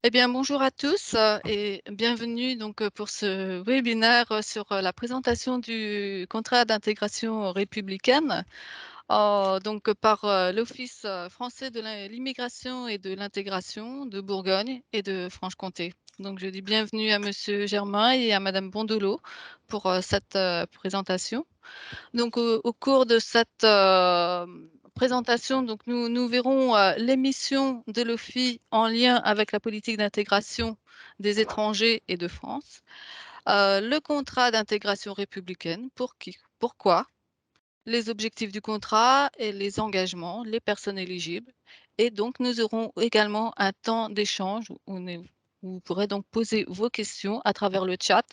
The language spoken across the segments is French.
Eh bien, bonjour à tous et bienvenue pour ce webinaire sur la présentation du contrat d'intégration républicaine par l'Office français de l'immigration et de l'intégration de Bourgogne et de Franche-Comté. Donc, je dis bienvenue à Monsieur Germain et à Madame Bondelot pour cette présentation. Donc, au cours de cette présentation, nous verrons les missions de l'OFII en lien avec la politique d'intégration des étrangers et de France, le contrat d'intégration républicaine, pour qui, pourquoi, les objectifs du contrat et les engagements, les personnes éligibles. Et donc, nous aurons également un temps d'échange où vous pourrez donc poser vos questions à travers le chat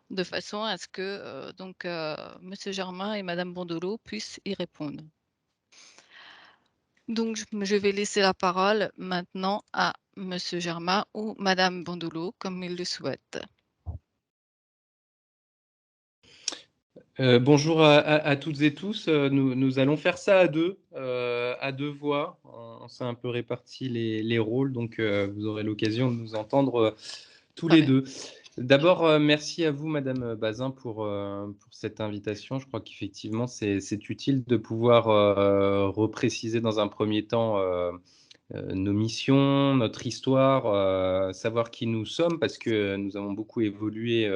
de façon à ce que Monsieur Germain et Madame Bondelot puissent y répondre. Donc, je vais laisser la parole maintenant à Monsieur Germain ou Madame Bondelot, comme ils le souhaitent. Bonjour à toutes et tous. Nous allons faire ça à deux voix. On s'est un peu réparti les rôles, donc vous aurez l'occasion de nous entendre tous Très les bien. deux. D'abord, merci à vous, Madame Bazin, pour cette invitation. Je crois qu'effectivement, c'est utile de pouvoir repréciser dans un premier temps nos missions, notre histoire, savoir qui nous sommes, parce que nous avons beaucoup évolué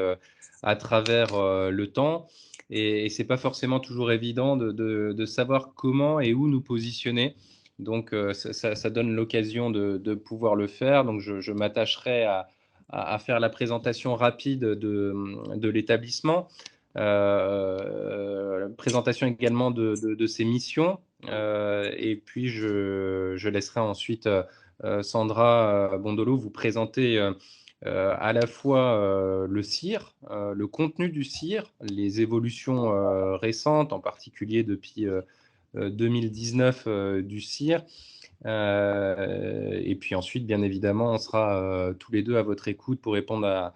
à travers le temps. Et ce n'est pas forcément toujours évident de savoir comment et où nous positionner. Donc, ça donne l'occasion de pouvoir le faire. Donc, je m'attacherai à faire la présentation rapide de l'établissement, présentation également de ses missions. Et puis, je laisserai ensuite Sandra Bondolo vous présenter à la fois le CIR, le contenu du CIR, les évolutions récentes, en particulier depuis 2019 du CIR. Et puis ensuite, bien évidemment, on sera tous les deux à votre écoute pour répondre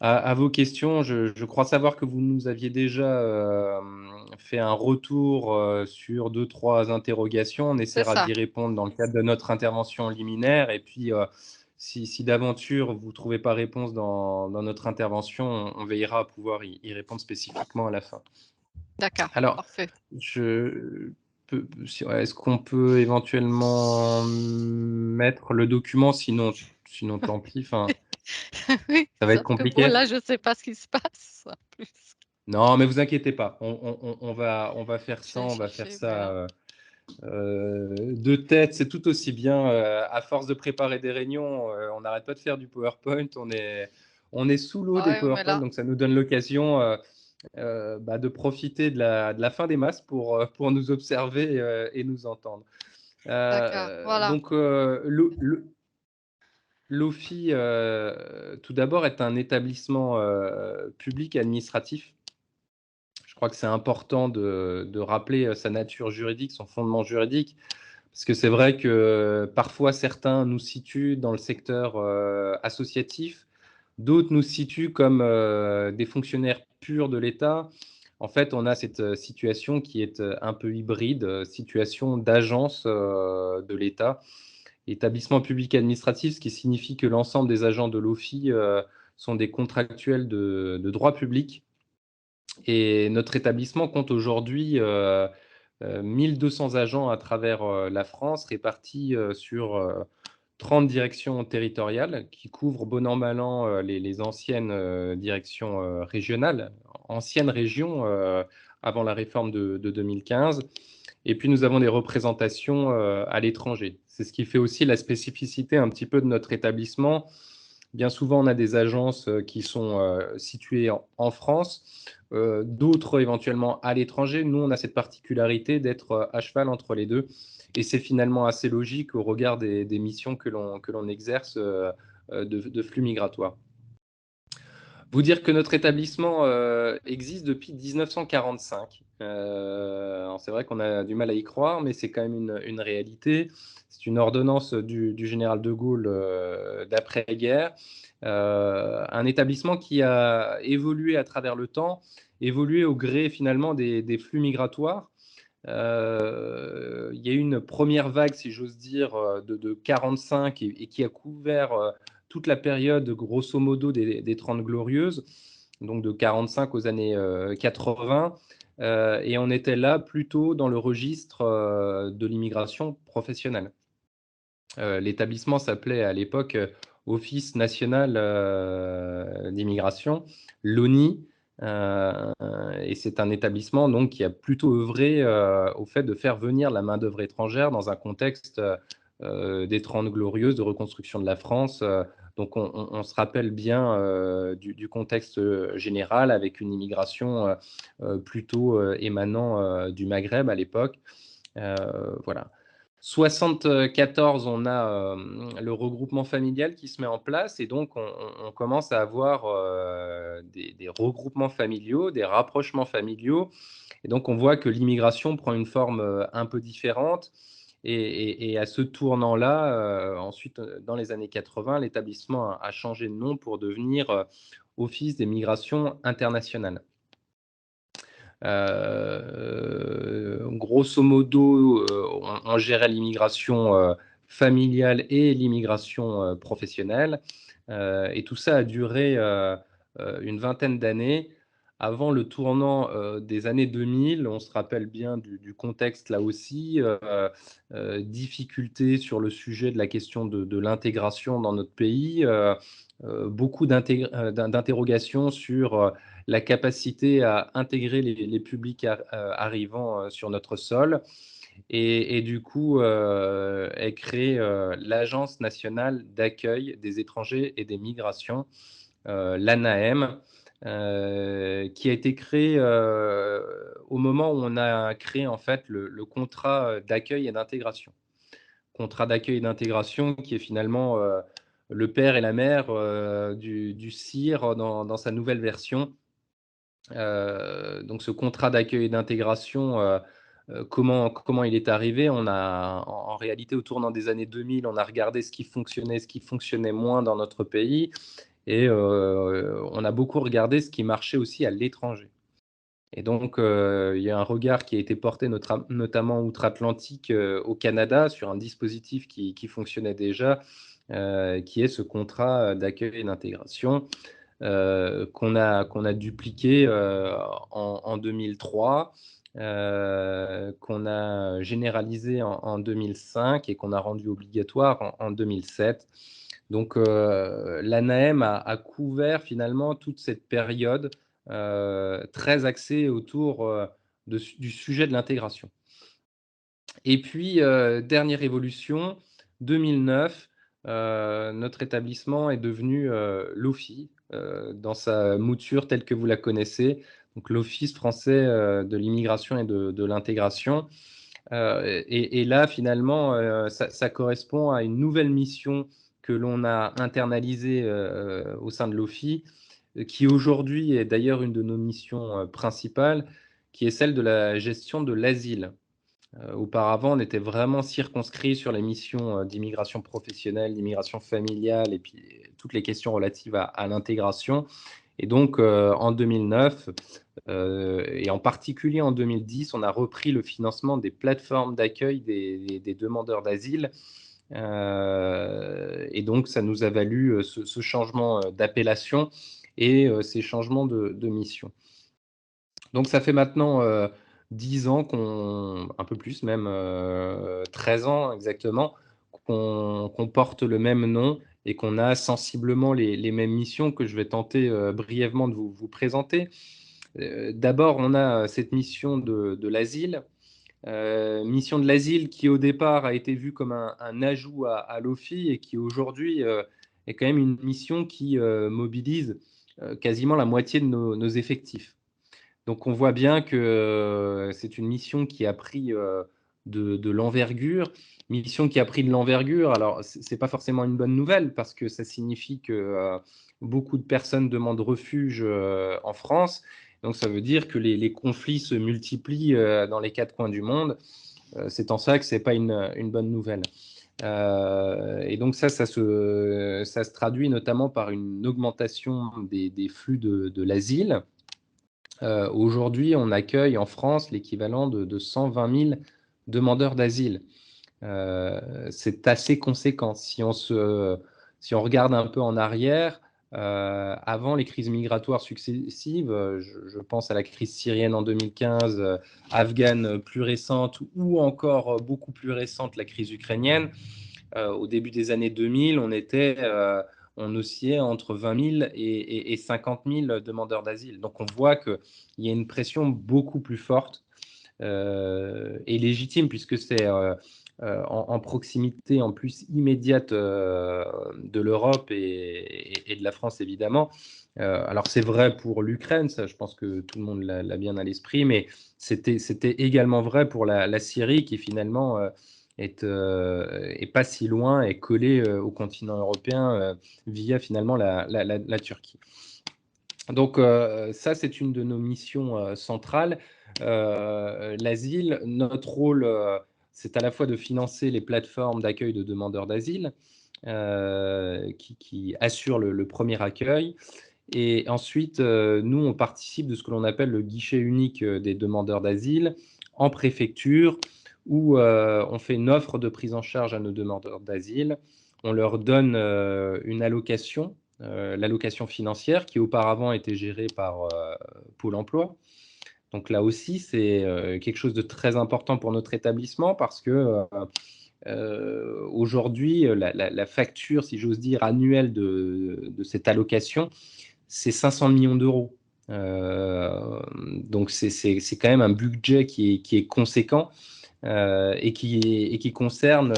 à vos questions. Je crois savoir que vous nous aviez déjà fait un retour sur 2-3 interrogations. On C'est essaiera ça. d'y répondre dans le cadre de notre intervention liminaire. Et puis, si d'aventure vous ne trouvez pas réponse dans notre intervention, on veillera à pouvoir y répondre spécifiquement à la fin. D'accord. Alors, Parfait. est-ce qu'on peut éventuellement mettre le document, sinon tant pis, enfin, Oui, ça va être sauf que bon, compliqué. là, je ne sais pas ce qui se passe en plus. Non, mais vous inquiétez pas, on va faire Je ça, l'ai on va faire cherché, ça voilà. de tête. C'est tout aussi bien. À force de préparer des réunions, on n'arrête pas de faire du PowerPoint. On est sous l'eau des Ouais, mais PowerPoint, là, donc ça nous donne l'occasion de profiter de la fin des masses pour nous observer et nous entendre. d'accord, voilà. Donc, l'OFI, tout d'abord, est un établissement public administratif. Je crois que c'est important de rappeler sa nature juridique, son fondement juridique, parce que c'est vrai que parfois certains nous situent dans le secteur associatif, d'autres nous situent comme des fonctionnaires purs de l'État. En fait, on a cette situation qui est un peu hybride, situation d'agence de l'État, établissement public administratif, ce qui signifie que l'ensemble des agents de l'OFI sont des contractuels de droit public. Et notre établissement compte aujourd'hui 1200 agents à travers la France, répartis sur 30 directions territoriales qui couvrent bon an mal an les anciennes directions régionales, anciennes régions avant la réforme de 2015. Et puis nous avons des représentations à l'étranger. C'est ce qui fait aussi la spécificité un petit peu de notre établissement. Bien souvent, on a des agences qui sont situées en France, d'autres éventuellement à l'étranger. Nous, on a cette particularité d'être à cheval entre les deux. Et c'est finalement assez logique au regard des missions que l'on exerce de flux migratoires. Vous dire que notre établissement existe depuis 1945. C'est vrai qu'on a du mal à y croire, mais c'est quand même une réalité. C'est une ordonnance du général de Gaulle d'après-guerre. Un établissement qui a évolué à travers le temps, évolué au gré finalement des flux migratoires. Il y a eu une première vague, si j'ose dire, de 45 et qui a couvert toute la période, grosso modo, des 30 Glorieuses, donc de 45 aux années 80. Et on était là plutôt dans le registre de l'immigration professionnelle. L'établissement s'appelait à l'époque Office national d'immigration, l'ONI, et c'est un établissement donc qui a plutôt œuvré au fait de faire venir la main-d'œuvre étrangère dans un contexte des 30 Glorieuses, de reconstruction de la France. Donc on se rappelle bien du contexte général avec une immigration plutôt émanant du Maghreb à l'époque. Voilà. 74, on a le regroupement familial qui se met en place et donc on commence à avoir des regroupements familiaux, des rapprochements familiaux. Et donc on voit que l'immigration prend une forme un peu différente. Et à ce tournant-là, ensuite, dans les années 80, l'établissement a changé de nom pour devenir Office des migrations internationales. Grosso modo, on gérait l'immigration familiale et l'immigration professionnelle. Et tout ça a duré une vingtaine d'années avant le tournant des années 2000. On se rappelle bien du contexte là aussi, difficultés sur le sujet de la question de l'intégration dans notre pays, beaucoup d'interrogations sur la capacité à intégrer les publics arrivant sur notre sol. Et du coup, est créée l'Agence nationale d'accueil des étrangers et des migrations, l'ANAM, qui a été créée au moment où on a créé en fait le contrat d'accueil et d'intégration. Contrat d'accueil et d'intégration qui est finalement le père et la mère du CIR dans sa nouvelle version. Donc ce contrat d'accueil et d'intégration, comment il est arrivé? On a en réalité, au tournant des années 2000, on a regardé ce qui fonctionnait moins dans notre pays et on a beaucoup regardé ce qui marchait aussi à l'étranger. Et donc il y a un regard qui a été porté notamment outre-Atlantique, au Canada, sur un dispositif qui fonctionnait déjà, qui est ce contrat d'accueil et d'intégration qu'on a dupliqué en 2003, qu'on a généralisé en 2005 et qu'on a rendu obligatoire en 2007. Donc l'ANAM a couvert finalement toute cette période très axée autour du sujet de l'intégration. Et puis, dernière évolution, 2009, notre établissement est devenu l'OFII, dans sa mouture telle que vous la connaissez, donc l'Office français de l'immigration et de l'intégration. Et là, finalement, ça correspond à une nouvelle mission que l'on a internalisée au sein de l'OFII, qui aujourd'hui est d'ailleurs une de nos missions principales, qui est celle de la gestion de l'asile. Auparavant, on était vraiment circonscrit sur les missions d'immigration professionnelle, d'immigration familiale et puis toutes les questions relatives à l'intégration. Et donc, en 2009, et en particulier en 2010, on a repris le financement des plateformes d'accueil des demandeurs d'asile. Et donc, ça nous a valu ce changement d'appellation et ces changements de mission. Donc ça fait maintenant 10 ans un peu plus même, 13 ans exactement, qu'on porte le même nom et qu'on a sensiblement les mêmes missions que je vais tenter brièvement de vous présenter. D'abord, on a cette mission de l'asile. Mission de l'asile qui au départ a été vue comme un ajout à l'OFII et qui aujourd'hui est quand même une mission qui mobilise quasiment la moitié de nos effectifs. Donc on voit bien que c'est une mission qui a pris de l'envergure. Mission qui a pris de l'envergure, alors ce n'est pas forcément une bonne nouvelle parce que ça signifie que beaucoup de personnes demandent refuge en France. Donc ça veut dire que les conflits se multiplient dans les quatre coins du monde. C'est en ça que ce n'est pas une bonne nouvelle. Et donc ça se traduit notamment par une augmentation des flux de l'asile. Aujourd'hui, on accueille en France l'équivalent de 120 000 demandeurs d'asile. C'est assez conséquent. Si Si on regarde un peu en arrière, avant les crises migratoires successives, je pense à la crise syrienne en 2015, afghane plus récente ou encore beaucoup plus récente, la crise ukrainienne. Au début des années 2000, on oscillait entre 20 000 et 50 000 demandeurs d'asile. Donc on voit qu'il y a une pression beaucoup plus forte et légitime, puisque c'est en proximité en plus immédiate de l'Europe et de la France, évidemment. Alors c'est vrai pour l'Ukraine, ça je pense que tout le monde l'a bien à l'esprit, mais c'était également vrai pour la Syrie, qui finalement est pas si loin, est collée au continent européen via finalement la Turquie. Donc ça, c'est une de nos missions centrales. L'asile, notre rôle, c'est à la fois de financer les plateformes d'accueil de demandeurs d'asile qui assurent le premier accueil. Et ensuite, nous, on participe de ce que l'on appelle le guichet unique des demandeurs d'asile en préfecture, où on fait une offre de prise en charge à nos demandeurs d'asile. On leur donne une allocation, l'allocation financière, qui auparavant était gérée par Pôle emploi. Donc là aussi, c'est quelque chose de très important pour notre établissement, parce que aujourd'hui, la facture, si j'ose dire, annuelle de cette allocation, c'est 500 millions d'euros. Donc c'est quand même un budget qui est conséquent et qui concerne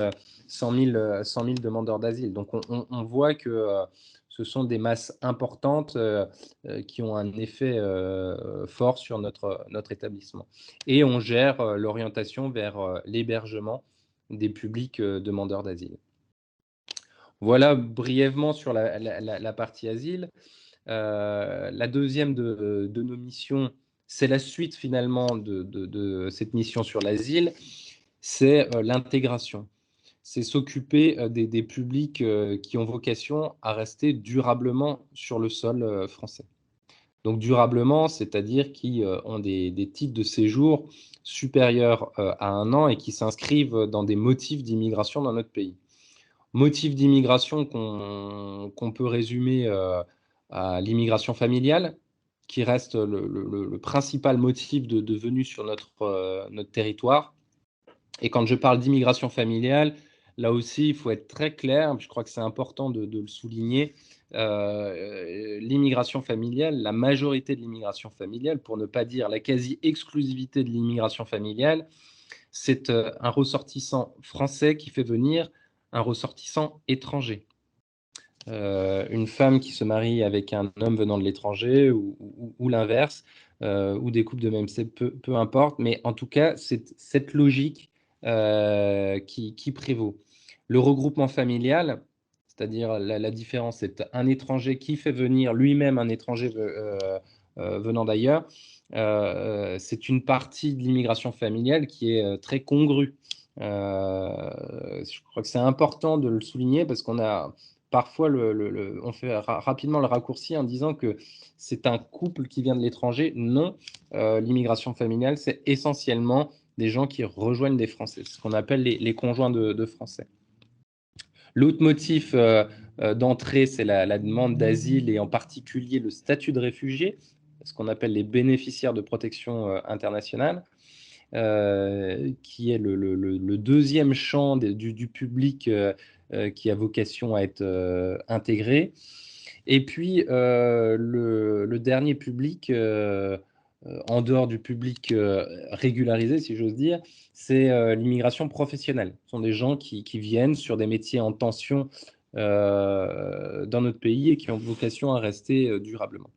100 000 demandeurs d'asile. Donc on voit que ce sont des masses importantes qui ont un effet fort sur notre établissement. Et on gère l'orientation vers l'hébergement des publics demandeurs d'asile. Voilà brièvement sur la partie asile. La deuxième de nos missions, c'est la suite finalement de cette mission sur l'asile, c'est l'intégration. C'est s'occuper des publics qui ont vocation à rester durablement sur le sol français. Donc durablement, c'est-à-dire qui ont des titres de séjour supérieurs à 1 an et qui s'inscrivent dans des motifs d'immigration dans notre pays. Motifs d'immigration qu'on peut résumer à l'immigration familiale, qui reste le principal motif de venue sur notre territoire. Et quand je parle d'immigration familiale, là aussi, il faut être très clair, je crois que c'est important de le souligner. L'immigration familiale, la majorité de l'immigration familiale, pour ne pas dire la quasi-exclusivité de l'immigration familiale, c'est un ressortissant français qui fait venir un ressortissant étranger. Une femme qui se marie avec un homme venant de l'étranger ou l'inverse, ou des couples de même sexe, peu importe, mais en tout cas, c'est cette logique qui prévaut. Le regroupement familial, c'est-à-dire la différence, c'est un étranger qui fait venir lui-même un étranger venant d'ailleurs. C'est une partie de l'immigration familiale qui est très congrue. Je crois que c'est important de le souligner, parce qu'on a parfois on fait rapidement le raccourci en disant que c'est un couple qui vient de l'étranger. Non, l'immigration familiale, c'est essentiellement des gens qui rejoignent des Français, ce qu'on appelle les conjoints de Français. L'autre motif d'entrée, c'est la demande d'asile, et en particulier le statut de réfugié, ce qu'on appelle les bénéficiaires de protection internationale, qui est le deuxième champ du public qui a vocation à être intégré. Et puis, le dernier public, en dehors du public régularisé, si j'ose dire, c'est l'immigration professionnelle. Ce sont des gens qui viennent sur des métiers en tension dans notre pays et qui ont vocation à rester durablement.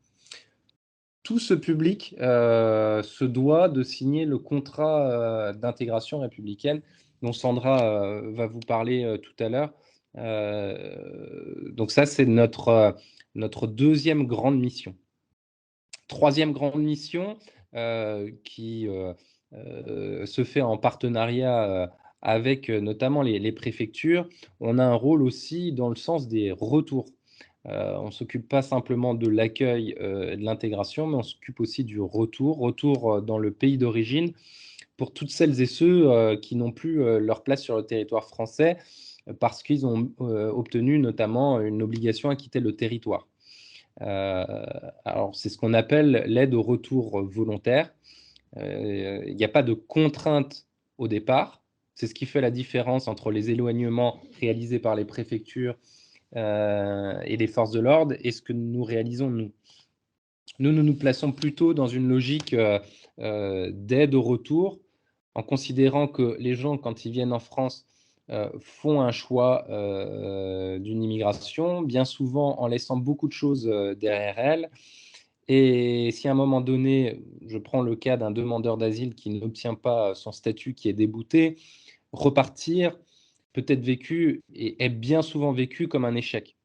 Tout ce public se doit de signer le contrat d'intégration républicaine dont Sandra va vous parler tout à l'heure. Donc ça, c'est notre deuxième grande mission. Troisième grande mission qui se fait en partenariat avec notamment les préfectures. On a un rôle aussi dans le sens des retours. On ne s'occupe pas simplement de l'accueil et de l'intégration, mais on s'occupe aussi du retour dans le pays d'origine, pour toutes celles et ceux qui n'ont plus leur place sur le territoire français parce qu'ils ont obtenu notamment une obligation à quitter le territoire. Alors c'est ce qu'on appelle l'aide au retour volontaire. Il n'y a pas de contrainte au départ. C'est ce qui fait la différence entre les éloignements réalisés par les préfectures et les forces de l'ordre et ce que nous réalisons nous. Nous nous plaçons plutôt dans une logique d'aide au retour, en considérant que les gens, quand ils viennent en France, font un choix d'une immigration, bien souvent en laissant beaucoup de choses derrière elles. Et si à un moment donné, je prends le cas d'un demandeur d'asile qui n'obtient pas son statut, qui est débouté, repartir peut être vécu et est bien souvent vécu comme un échec.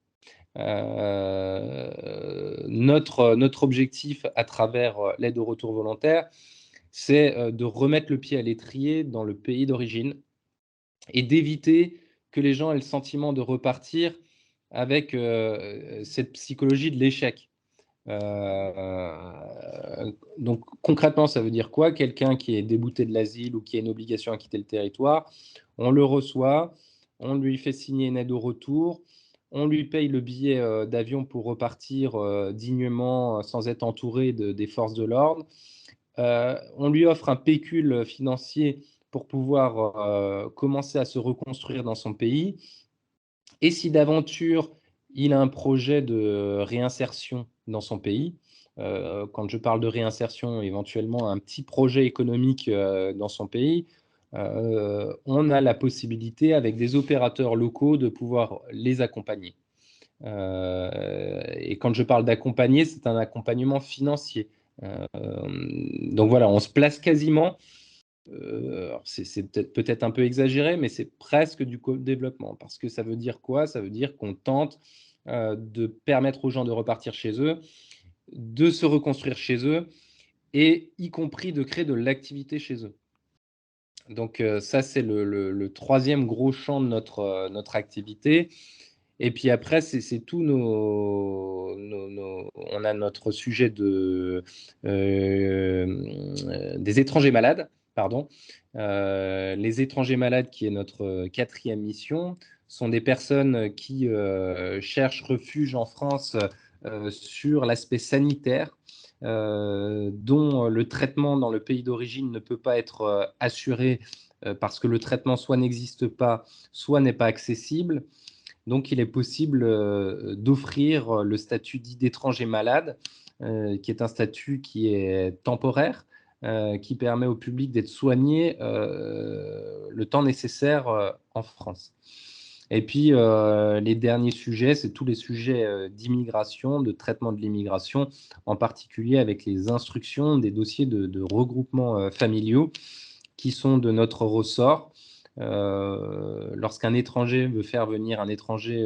Notre objectif à travers l'aide au retour volontaire, c'est de remettre le pied à l'étrier dans le pays d'origine et d'éviter que les gens aient le sentiment de repartir avec cette psychologie de l'échec. Donc concrètement, ça veut dire quoi? Quelqu'un qui est débouté de l'asile ou qui a une obligation à quitter le territoire, on le reçoit, on lui fait signer une aide au retour, on lui paye le billet d'avion pour repartir dignement sans être entouré des forces de l'ordre. On lui offre un pécule financier pour pouvoir commencer à se reconstruire dans son pays. Et si d'aventure, il a un projet de réinsertion dans son pays, quand je parle de réinsertion, éventuellement un petit projet économique dans son pays, on a la possibilité, avec des opérateurs locaux, de pouvoir les accompagner. Et quand je parle d'accompagner, c'est un accompagnement financier. Donc voilà, on se place quasiment c'est peut-être un peu exagéré, mais c'est presque du co-développement. Parce que ça veut dire quoi? Ça veut dire qu'on tente de permettre aux gens de repartir chez eux, de se reconstruire chez eux et y compris de créer de l'activité chez eux. Donc ça, c'est le troisième gros champ de notre activité. Et puis après, c'est tous on a notre sujet des étrangers malades, pardon. Les étrangers malades, qui est notre quatrième mission, sont des personnes qui cherchent refuge en France sur l'aspect sanitaire, dont le traitement dans le pays d'origine ne peut pas être assuré parce que le traitement soit n'existe pas, soit n'est pas accessible. Donc, il est possible d'offrir le statut dit d'étranger malade, qui est un statut qui est temporaire, qui permet au public d'être soigné le temps nécessaire en France. Et puis, les derniers sujets, c'est tous les sujets d'immigration, de traitement de l'immigration, en particulier avec les instructions des dossiers de regroupement familiaux qui sont de notre ressort. Lorsqu'un étranger veut faire venir un étranger,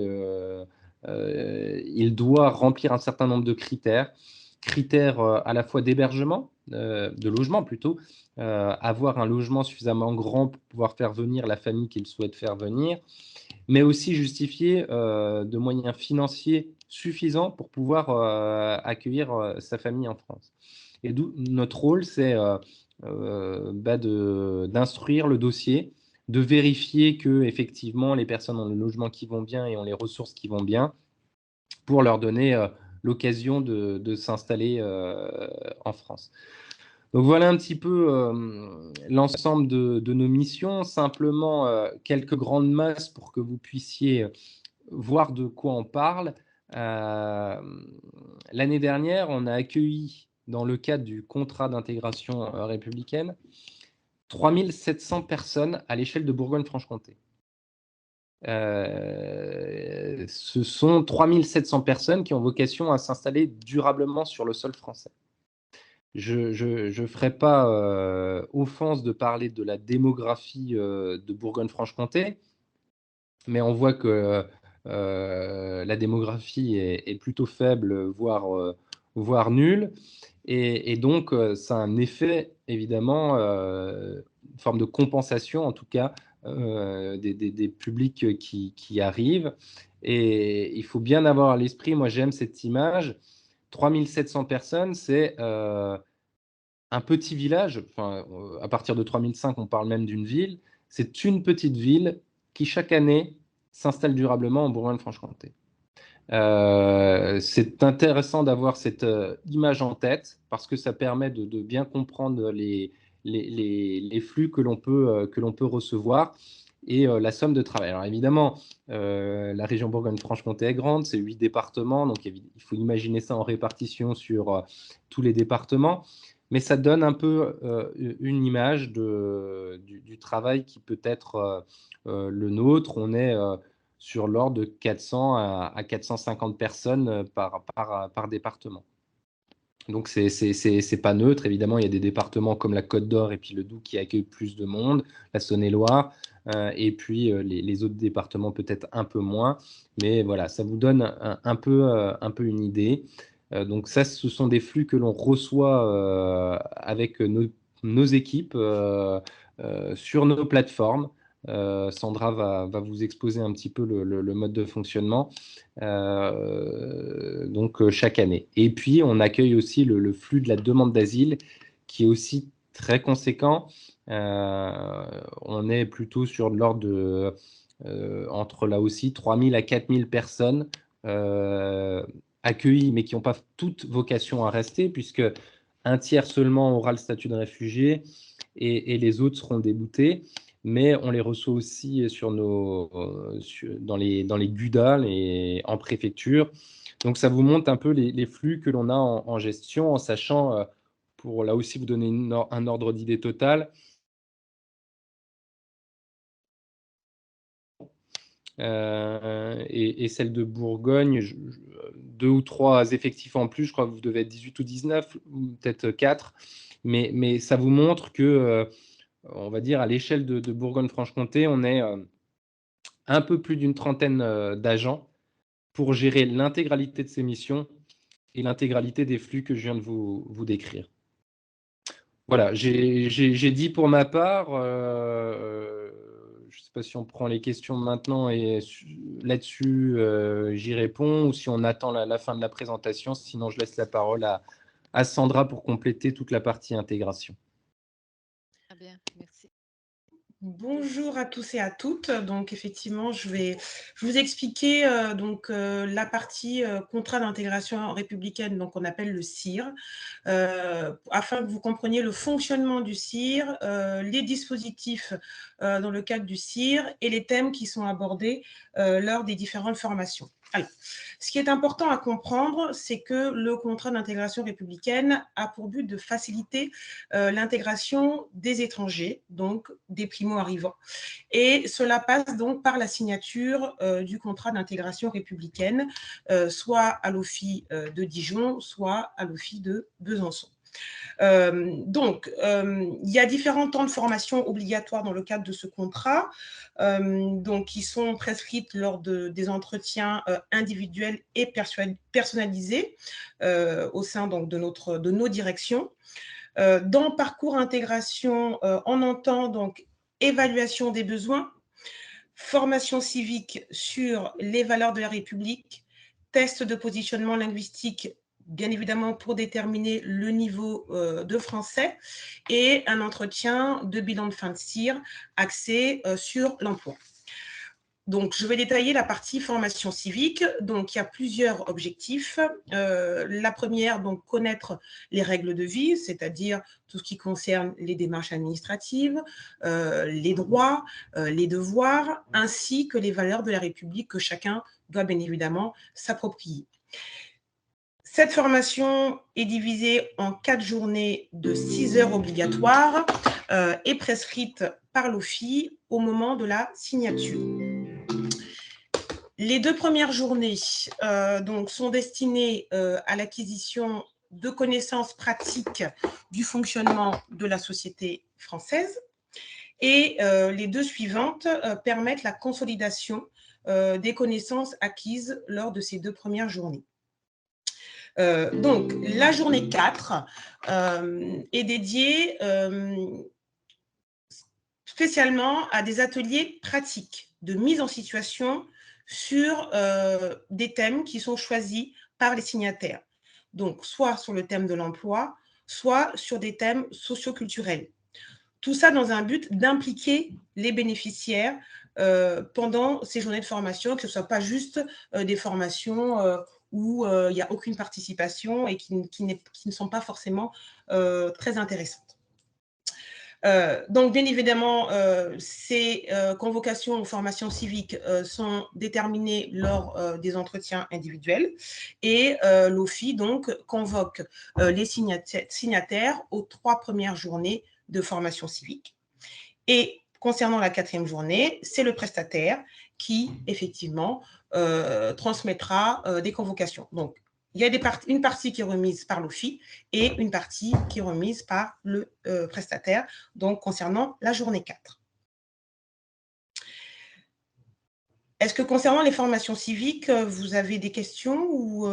il doit remplir un certain nombre de critères. Critères à la fois d'hébergement, de logement plutôt, avoir un logement suffisamment grand pour pouvoir faire venir la famille qu'il souhaite faire venir, mais aussi justifier de moyens financiers suffisants pour pouvoir accueillir sa famille en France. Et d'où notre rôle, c'est d'instruire le dossier, de vérifier que effectivement les personnes ont le logement qui vont bien et ont les ressources qui vont bien, pour leur donner l'occasion de s'installer en France. Donc voilà un petit peu l'ensemble de nos missions. Simplement quelques grandes masses pour que vous puissiez voir de quoi on parle. L'année dernière, on a accueilli, dans le cadre du contrat d'intégration républicaine, 3700 personnes à l'échelle de Bourgogne-Franche-Comté. Ce sont 3700 personnes qui ont vocation à s'installer durablement sur le sol français. Je ferai pas offense de parler de la démographie de Bourgogne-Franche-Comté, mais on voit que la démographie est plutôt faible, voire nulle. Et donc, ça a un effet, évidemment, une forme de compensation, en tout cas, des publics qui arrivent. Et il faut bien avoir à l'esprit, moi j'aime cette image, 3700 personnes, c'est un petit village, enfin, à partir de 3005, on parle même d'une ville. C'est une petite ville qui, chaque année, s'installe durablement en Bourgogne-Franche-Comté. C'est intéressant d'avoir cette image en tête parce que ça permet de bien comprendre les flux que l'on peut recevoir et la somme de travail. Alors évidemment, la région Bourgogne-Franche-Comté est grande, c'est 8 départements, donc il faut imaginer ça en répartition sur tous les départements, mais ça donne un peu une image du travail qui peut être le nôtre. On est sur l'ordre de 400 à 450 personnes par département. Donc, c'est pas neutre. Évidemment, il y a des départements comme la Côte d'Or et puis le Doubs qui accueillent plus de monde, la Saône-et-Loire, et puis les autres départements peut-être un peu moins. Mais voilà, ça vous donne un peu une idée. Donc ça, ce sont des flux que l'on reçoit avec nos équipes sur nos plateformes. Sandra va vous exposer un petit peu le mode de fonctionnement donc chaque année. Et puis, on accueille aussi le flux de la demande d'asile qui est aussi très conséquent. On est plutôt sur de l'ordre de, entre là aussi, 3000 à 4000 personnes accueillies, mais qui n'ont pas toute vocation à rester, puisque un tiers seulement aura le statut de réfugié et les autres seront déboutés. Mais on les reçoit aussi dans les GUDA, en préfecture. Donc, ça vous montre un peu les flux que l'on a en gestion, en sachant, pour là aussi vous donner un ordre d'idée total, et celle de Bourgogne, 2 ou 3 effectifs en plus, je crois que vous devez être 18 ou 19, ou peut-être 4. Mais ça vous montre que, on va dire, à l'échelle de Bourgogne-Franche-Comté, on est un peu plus d'une trentaine d'agents pour gérer l'intégralité de ces missions et l'intégralité des flux que je viens de vous décrire. Voilà, j'ai dit pour ma part. Je ne sais pas si on prend les questions maintenant et là-dessus, j'y réponds, ou si on attend la fin de la présentation. Sinon, je laisse la parole à Sandra pour compléter toute la partie intégration. Très bien, merci. Bonjour à tous et à toutes. Donc effectivement, je vais vous expliquer la partie contrat d'intégration républicaine, donc on appelle le CIR, afin que vous compreniez le fonctionnement du CIR, les dispositifs dans le cadre du CIR et les thèmes qui sont abordés lors des différentes formations. Alors, ce qui est important à comprendre, c'est que le contrat d'intégration républicaine a pour but de faciliter l'intégration des étrangers, donc des primo-arrivants. Et cela passe donc par la signature du contrat d'intégration républicaine, soit à l'OFII de Dijon, soit à l'OFII de Besançon. Il y a différents temps de formation obligatoires dans le cadre de ce contrat, qui sont prescrites lors des entretiens individuels et personnalisés au sein donc, de nos directions. Dans parcours intégration, on entend donc évaluation des besoins, formation civique sur les valeurs de la République, test de positionnement linguistique, bien évidemment pour déterminer le niveau de français, et un entretien de bilan de fin de CIR axé sur l'emploi. Donc, je vais détailler la partie formation civique. Donc, il y a plusieurs objectifs. La première, donc, connaître les règles de vie, c'est-à-dire tout ce qui concerne les démarches administratives, les droits, les devoirs, ainsi que les valeurs de la République que chacun doit bien évidemment s'approprier. Cette formation est divisée en 4 journées de 6 heures obligatoires et prescrite par l'OFII au moment de la signature. Les 2 premières journées sont destinées à l'acquisition de connaissances pratiques du fonctionnement de la société française, et les 2 suivantes permettent la consolidation des connaissances acquises lors de ces 2 premières journées. Donc, la journée 4 est dédiée spécialement à des ateliers pratiques de mise en situation sur des thèmes qui sont choisis par les signataires. Donc, soit sur le thème de l'emploi, soit sur des thèmes socioculturels. Tout ça dans un but d'impliquer les bénéficiaires pendant ces journées de formation, que ce ne soit pas juste des formations où il n'y a aucune participation et qui ne sont pas forcément très intéressantes. Donc, bien évidemment, ces convocations aux formations civiques sont déterminées lors des entretiens individuels et l'OFII donc convoque les signataires aux 3 premières journées de formation civique. Et concernant la 4e journée, c'est le prestataire qui, effectivement, transmettra des convocations. Donc, il y a une partie qui est remise par l'OFII et une partie qui est remise par le prestataire, donc concernant la journée 4. Est-ce que concernant les formations civiques, vous avez des questions ou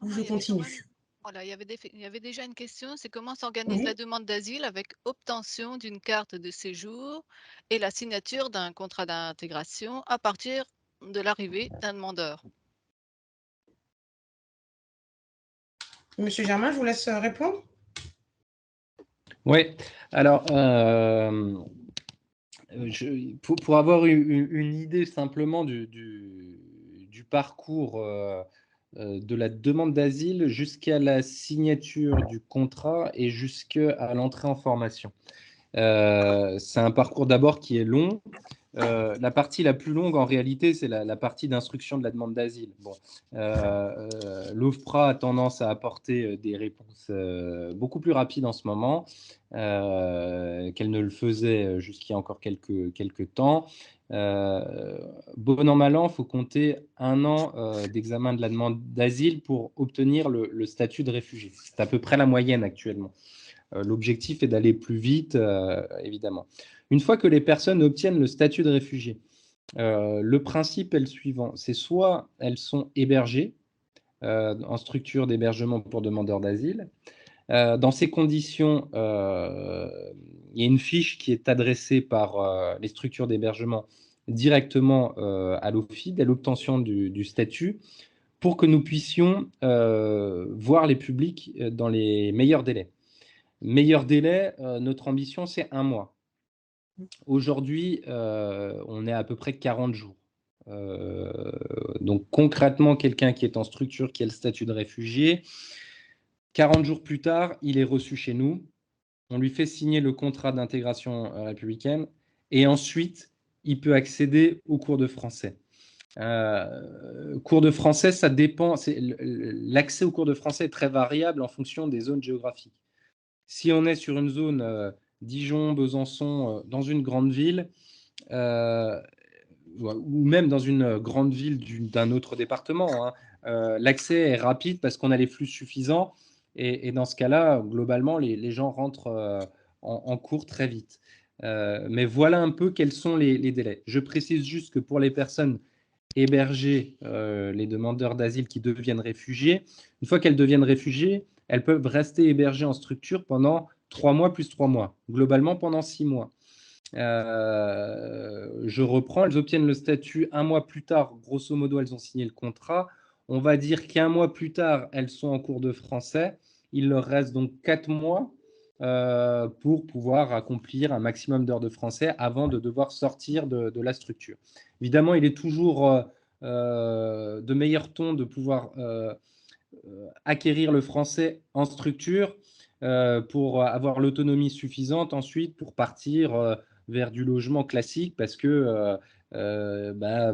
je continue? Voilà, il y avait déjà une question, c'est comment s'organise la demande d'asile avec obtention d'une carte de séjour et la signature d'un contrat d'intégration à partir de l'arrivée d'un demandeur? Monsieur Germain, je vous laisse répondre. Oui, alors, pour avoir une idée simplement du parcours de la demande d'asile jusqu'à la signature du contrat et jusqu'à l'entrée en formation. C'est un parcours d'abord qui est long. La partie la plus longue, en réalité, c'est la partie d'instruction de la demande d'asile. Bon, l'OFPRA a tendance à apporter des réponses beaucoup plus rapides en ce moment qu'elle ne le faisait jusqu'il y a encore quelques temps. Bon an, mal an, il faut compter 1 an d'examen de la demande d'asile pour obtenir le statut de réfugié. C'est à peu près la moyenne actuellement. L'objectif est d'aller plus vite, évidemment. Une fois que les personnes obtiennent le statut de réfugié, le principe est le suivant. C'est soit elles sont hébergées en structure d'hébergement pour demandeurs d'asile. Dans ces conditions, il y a une fiche qui est adressée par les structures d'hébergement directement à l'OFII dès l'obtention du statut pour que nous puissions voir les publics dans les meilleurs délais. Meilleur délai, notre ambition, c'est 1 mois. Aujourd'hui, on est à peu près 40 jours. Donc concrètement, quelqu'un qui est en structure, qui a le statut de réfugié, 40 jours plus tard, il est reçu chez nous. On lui fait signer le contrat d'intégration républicaine et ensuite, il peut accéder aux cours de français. Cours de français, ça dépend. L'accès aux cours de français est très variable en fonction des zones géographiques. Si on est sur une zone Dijon, Besançon, dans une grande ville, ou même dans une grande ville d'un autre département, hein, l'accès est rapide parce qu'on a les flux suffisants. Et dans ce cas-là, globalement, les gens rentrent en cours très vite. Mais voilà un peu quels sont les délais. Je précise juste que pour les personnes hébergées, les demandeurs d'asile qui deviennent réfugiés, une fois qu'elles deviennent réfugiés, elles peuvent rester hébergées en structure pendant 3 mois plus 3 mois, globalement pendant 6 mois. Je reprends, elles obtiennent le statut 1 mois plus tard, grosso modo, elles ont signé le contrat. On va dire qu'1 mois plus tard, elles sont en cours de français. Il leur reste donc 4 mois pour pouvoir accomplir un maximum d'heures de français avant de devoir sortir de la structure. Évidemment, il est toujours de meilleur ton de pouvoir acquérir le français en structure pour avoir l'autonomie suffisante ensuite pour partir vers du logement classique parce que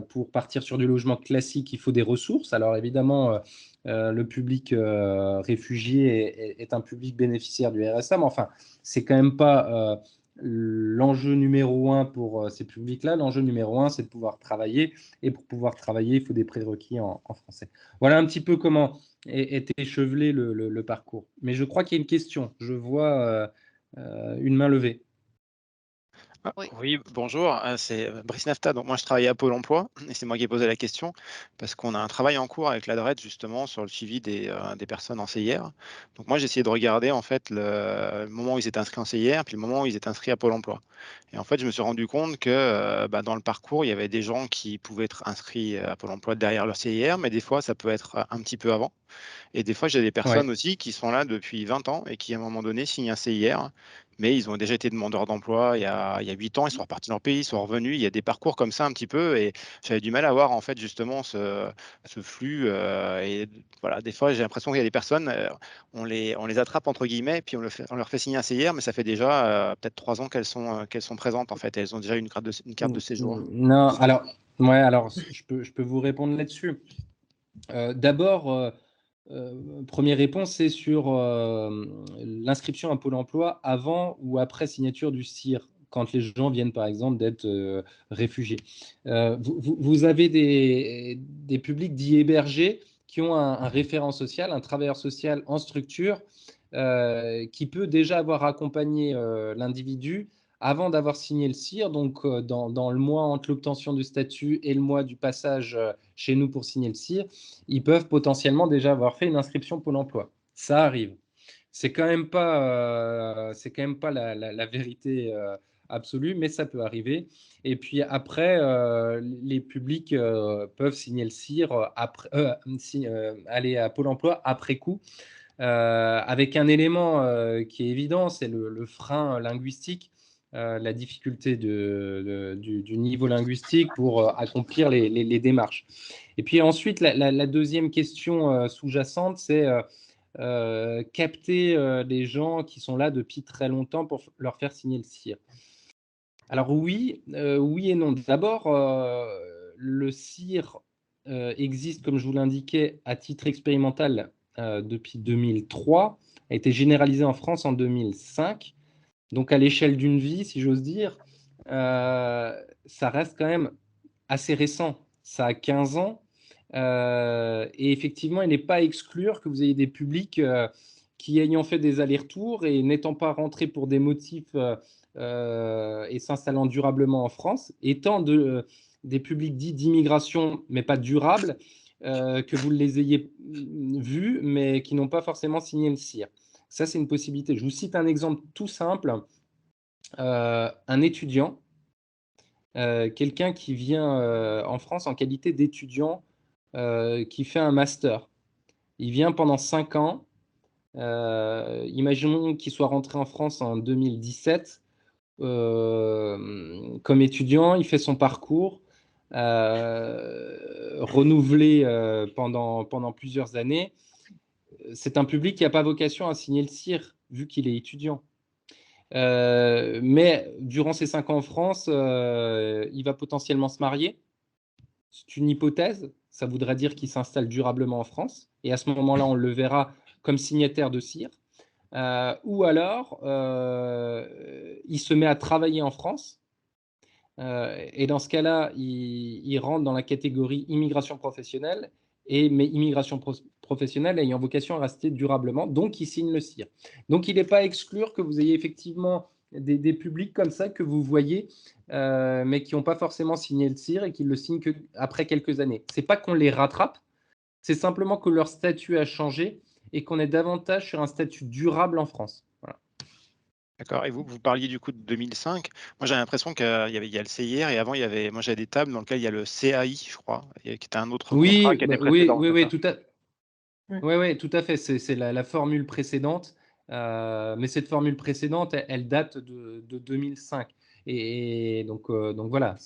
pour partir sur du logement classique, il faut des ressources. Alors évidemment, le public réfugié est un public bénéficiaire du RSA, mais enfin, c'est quand même pas l'enjeu numéro 1 pour ces publics-là. L'enjeu numéro 1, c'est de pouvoir travailler. Et pour pouvoir travailler, il faut des prérequis en français. Voilà un petit peu comment est échevelé le parcours. Mais je crois qu'il y a une question. Je vois une main levée. Oui, bonjour, c'est Brice Nafta. Donc moi, je travaille à Pôle emploi et c'est moi qui ai posé la question parce qu'on a un travail en cours avec l'ADRED justement sur le suivi des personnes en CIR. Donc moi, j'ai essayé de regarder en fait le moment où ils étaient inscrits en CIR puis le moment où ils étaient inscrits à Pôle emploi. Et en fait, je me suis rendu compte que dans le parcours, il y avait des gens qui pouvaient être inscrits à Pôle emploi derrière leur CIR, mais des fois, ça peut être un petit peu avant. Et des fois, j'ai des personnes aussi qui sont là depuis 20 ans et qui, à un moment donné, signent un CIR, mais ils ont déjà été demandeurs d'emploi il y a 8 ans, ils sont repartis dans leur pays, ils sont revenus. Il y a des parcours comme ça un petit peu, et j'avais du mal à voir en fait justement ce flux. Et voilà, des fois j'ai l'impression qu'il y a des personnes, on les attrape entre guillemets, puis on leur fait signer un CIR, mais ça fait déjà peut-être 3 ans qu'elles sont présentes en fait. Elles ont déjà une carte de séjour. Non, alors, ouais, alors je peux vous répondre là-dessus. D'abord, première réponse, c'est sur l'inscription à Pôle emploi avant ou après signature du CIR, quand les gens viennent par exemple d'être réfugiés. Vous avez des publics dits hébergés qui ont un référent social, un travailleur social en structure qui peut déjà avoir accompagné l'individu avant d'avoir signé le CIR, donc dans le mois entre l'obtention du statut et le mois du passage chez nous pour signer le CIR, ils peuvent potentiellement déjà avoir fait une inscription Pôle emploi. Ça arrive. C'est quand même pas la vérité absolue, mais ça peut arriver. Et puis après, les publics peuvent signer le CIR, aller à Pôle emploi après coup, avec un élément qui est évident, c'est le frein linguistique. La difficulté du niveau linguistique pour accomplir les démarches. Et puis ensuite, la deuxième question sous-jacente, c'est capter les gens qui sont là depuis très longtemps pour leur faire signer le CIR. Alors oui, oui et non. D'abord, le CIR existe, comme je vous l'indiquais, à titre expérimental depuis 2003, a été généralisé en France en 2005. Donc à l'échelle d'une vie, si j'ose dire, ça reste quand même assez récent. Ça a 15 ans. Et effectivement, il n'est pas à exclure que vous ayez des publics qui, ayant fait des allers-retours et n'étant pas rentrés pour des motifs et s'installant durablement en France, étant des publics dits d'immigration, mais pas durables, que vous les ayez vus, mais qui n'ont pas forcément signé le CIR. Ça, c'est une possibilité. Je vous cite un exemple tout simple. Un étudiant, quelqu'un qui vient en France en qualité d'étudiant, qui fait un master. Il vient pendant 5 ans. Imaginons qu'il soit rentré en France en 2017 comme étudiant. Il fait son parcours renouvelé pendant plusieurs années. C'est un public qui n'a pas vocation à signer le CIR vu qu'il est étudiant. Mais durant ces 5 ans en France, il va potentiellement se marier. C'est une hypothèse. Ça voudrait dire qu'il s'installe durablement en France. Et à ce moment-là, on le verra comme signataire de CIR. Ou alors, il se met à travailler en France. Et dans ce cas-là, il rentre dans la catégorie immigration professionnelle, mais immigration professionnelle ayant vocation à rester durablement, donc il signe le CIR. Donc il n'est pas à exclure que vous ayez effectivement des publics comme ça que vous voyez, mais qui n'ont pas forcément signé le CIR et qui le signent qu'après quelques années. Ce n'est pas qu'on les rattrape, c'est simplement que leur statut a changé et qu'on est davantage sur un statut durable en France. Voilà. D'accord. Et vous parliez du coup de 2005. Moi, j'ai l'impression qu'il y a le CIR et avant, moi, j'avais des tables dans lesquelles il y a le CAI, je crois, qui était un autre contrat Oui, qui était oui, précédent. oui, C'est ça. tout à tout à fait. C'est la formule précédente. Mais cette formule précédente, elle date de 2005. Et donc voilà.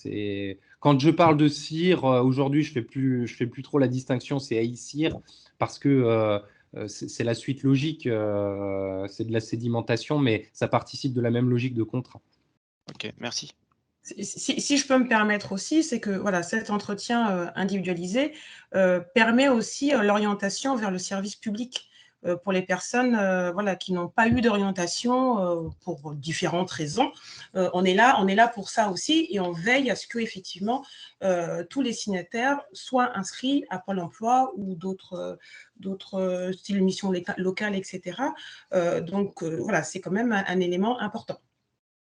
Quand je parle de CIR, aujourd'hui, je fais plus trop la distinction CAI-CIR parce que c'est la suite logique. C'est de la sédimentation, mais ça participe de la même logique de contrat. Ok, merci. Si je peux me permettre aussi, c'est que voilà, cet entretien individualisé permet aussi l'orientation vers le service public pour les personnes voilà, qui n'ont pas eu d'orientation pour différentes raisons. On est là pour ça aussi et on veille à ce que effectivement tous les signataires soient inscrits à Pôle emploi ou d'autres styles missions locales, etc. Donc voilà, c'est quand même un élément important.